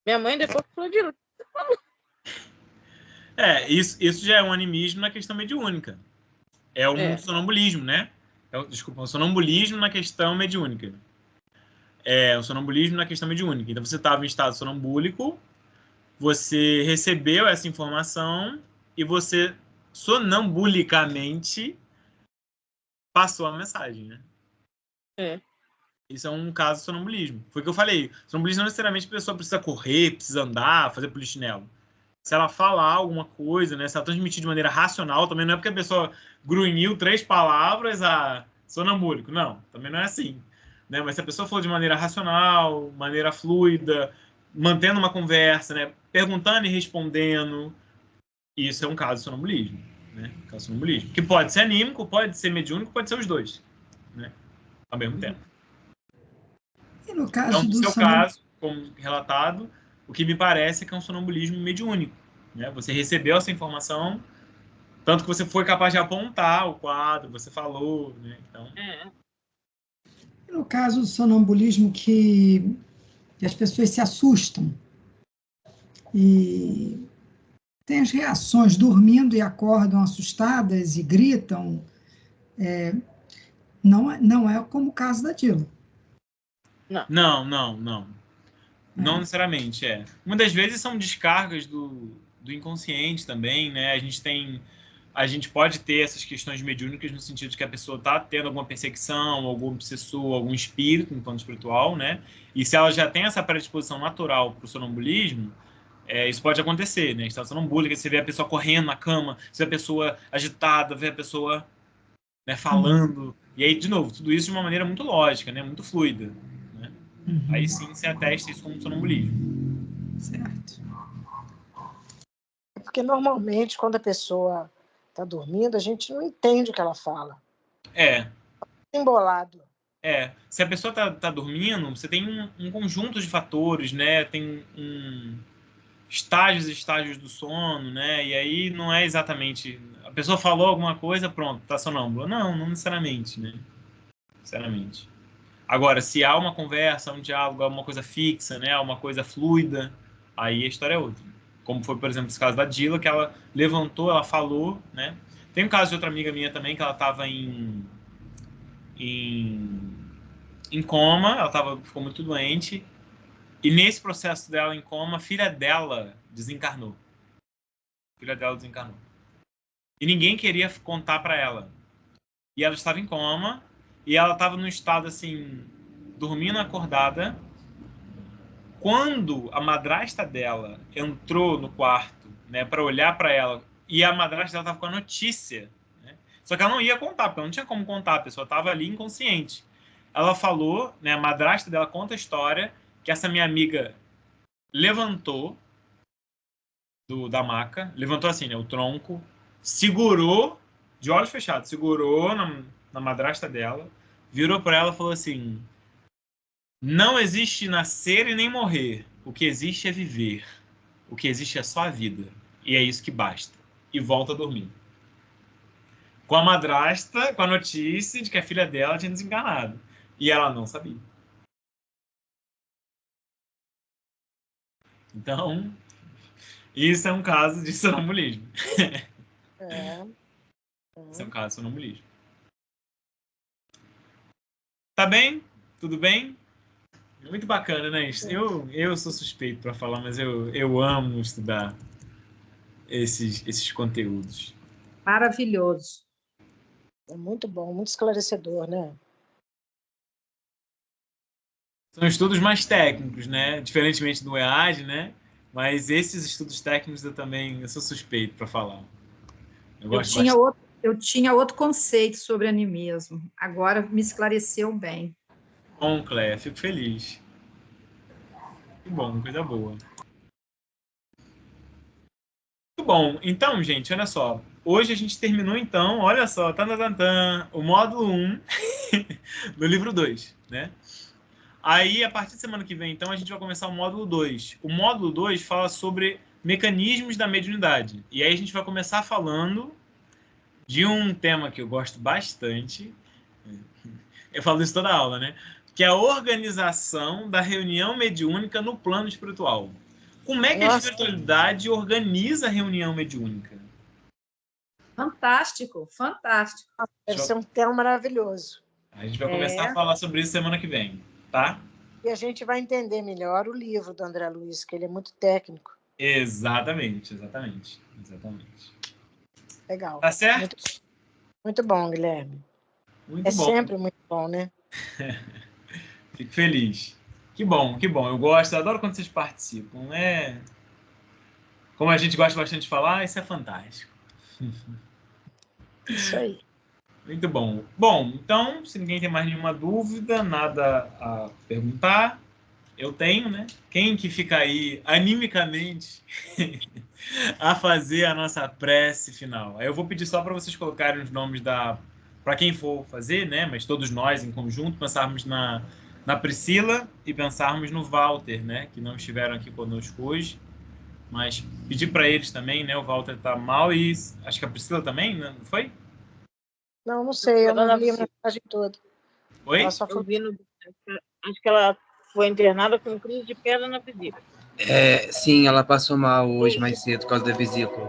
Minha mãe depois falou de lá. Isso já é um animismo na questão mediúnica. É um sonambulismo, né? Desculpa, um sonambulismo na questão mediúnica. É um sonambulismo na questão mediúnica. Então, você estava em estado sonambúlico, você recebeu essa informação e você sonambulicamente passou a mensagem, né? Isso é um caso de sonambulismo. Foi o que eu falei. Sonambulismo não necessariamente a pessoa precisa correr, precisa andar, fazer polichinelo. Se ela falar alguma coisa, né? Se ela transmitir de maneira racional, também não é porque a pessoa grunhiu 3 palavras a sonambúlico. Não, também não é assim. Né? Mas se a pessoa for de maneira racional, maneira fluida, mantendo uma conversa, né? Perguntando e respondendo, isso é um caso de sonambulismo. Né? Caso de sonambulismo. Que pode ser anímico, pode ser mediúnico, pode ser os dois. Né? Ao mesmo tempo. E no caso Então, no seu caso, como relatado, o que me parece é que é um sonambulismo mediúnico. Né? Você recebeu essa informação, tanto que você foi capaz de apontar o quadro, você falou. Né? Então... E no caso do sonambulismo que as pessoas se assustam e têm as reações dormindo e acordam assustadas e gritam, não é como o caso da Dila. Não necessariamente, Muitas vezes são descargas do inconsciente também, né? A gente pode ter essas questões mediúnicas no sentido de que a pessoa está tendo alguma perseguição, algum obsessor, algum espírito no plano espiritual, né? E se ela já tem essa predisposição natural para o sonambulismo, isso pode acontecer, né? Está sonambúlica, você vê a pessoa correndo na cama, você vê a pessoa agitada, vê a pessoa, né, falando. E aí, de novo, tudo isso de uma maneira muito lógica, né? Muito fluida. Aí sim você atesta isso como sonambulismo. Certo. Porque normalmente, quando a pessoa está dormindo, a gente não entende o que ela fala. Embolado. Se a pessoa tá dormindo, você tem um conjunto de fatores, né? Tem estágios e estágios do sono, né? E aí não é exatamente... A pessoa falou alguma coisa, pronto, tá sonâmbula. Não necessariamente, né? Sinceramente. Agora, se há uma conversa, um diálogo, uma coisa fixa, né? Uma coisa fluida, aí a história é outra. Como foi, por exemplo, esse caso da Dila, que ela levantou, ela falou, né? Tem um caso de outra amiga minha também, que ela estava em coma, ficou muito doente, e nesse processo dela em coma, a filha dela desencarnou. E ninguém queria contar para ela. E ela estava em coma, e ela estava num estado assim, dormindo acordada. Quando a madrasta dela entrou no quarto, né, para olhar para ela, e a madrasta dela estava com a notícia, né? Só que ela não ia contar, porque não tinha como contar, a pessoa estava ali inconsciente. Ela falou, né, a madrasta dela conta a história, que essa minha amiga levantou da maca, levantou assim, né, o tronco, segurou, de olhos fechados, segurou na madrasta dela, virou para ela e falou assim: não existe nascer e nem morrer. O que existe é viver. O que existe é só a vida. E é isso que basta. E volta a dormir. Com a madrasta, com a notícia de que a filha dela tinha desencarnado. E ela não sabia. Então, isso é um caso de sonambulismo. Isso é um caso de sonambulismo. Tá bem? Tudo bem? Muito bacana, né? Eu sou suspeito para falar, mas eu amo estudar esses conteúdos. Maravilhoso. É muito bom, muito esclarecedor, né? São estudos mais técnicos, né? Diferentemente do EAD, né? Mas esses estudos técnicos eu sou suspeito para falar. Eu tinha outro conceito sobre animismo. Agora me esclareceu bem. Bom, Cléia, fico feliz. Que bom, coisa boa. Muito bom. Então, gente, olha só. Hoje a gente terminou, então, olha só, o módulo 1 do livro 2, né? Aí, a partir de semana que vem, então, a gente vai começar o módulo 2. O módulo 2 fala sobre mecanismos da mediunidade. E aí a gente vai começar falando de um tema que eu gosto bastante. Eu falo isso toda a aula, né? Que é a organização da reunião mediúnica no plano espiritual. Como é que a espiritualidade organiza a reunião mediúnica? Fantástico, fantástico. Deve ser um tema maravilhoso. A gente vai começar a falar sobre isso semana que vem, tá? E a gente vai entender melhor o livro do André Luiz, que ele é muito técnico. Exatamente. Legal. Tá certo? Muito bom, Guilherme. Muito é bom. Sempre muito bom, né? Fico feliz. Que bom. Eu gosto, eu adoro quando vocês participam. Como a gente gosta bastante de falar, isso é fantástico. Isso aí. Muito bom. Bom, então, se ninguém tem mais nenhuma dúvida, nada a perguntar, eu tenho, né? Quem que fica aí animicamente a fazer a nossa prece final? Aí eu vou pedir só para vocês colocarem os nomes para quem for fazer, né? Mas todos nós em conjunto pensarmos na Priscila e pensarmos no Walter, né? Que não estiveram aqui conosco hoje. Mas pedir para eles também, né? O Walter tá mal e acho que a Priscila também, né? Não foi? Não sei, eu não li a mensagem toda. Oi? Ela só falou... Acho que ela foi internada com crise de pedra na vesícula. Sim, ela passou mal hoje mais cedo por causa da vesícula.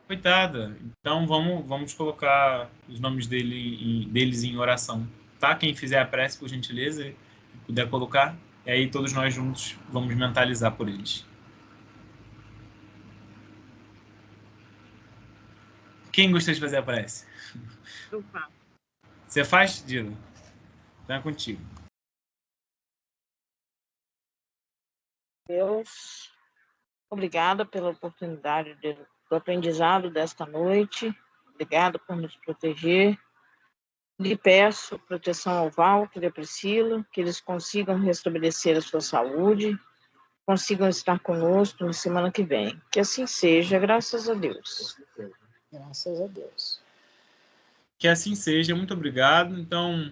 Coitada. Então vamos colocar os nomes deles em oração, tá? Quem fizer a prece, por gentileza, puder colocar, e aí todos nós juntos vamos mentalizar por eles. Quem gostaria de fazer a prece? Eu faço. Você faz, Dila? Então é contigo. Deus, obrigada pela oportunidade do aprendizado desta noite. Obrigada por nos proteger. Lhe peço proteção ao Walter e à Priscila, que eles consigam restabelecer a sua saúde, consigam estar conosco na semana que vem. Que assim seja, graças a Deus. Graças a Deus. Que assim seja, muito obrigado. Então,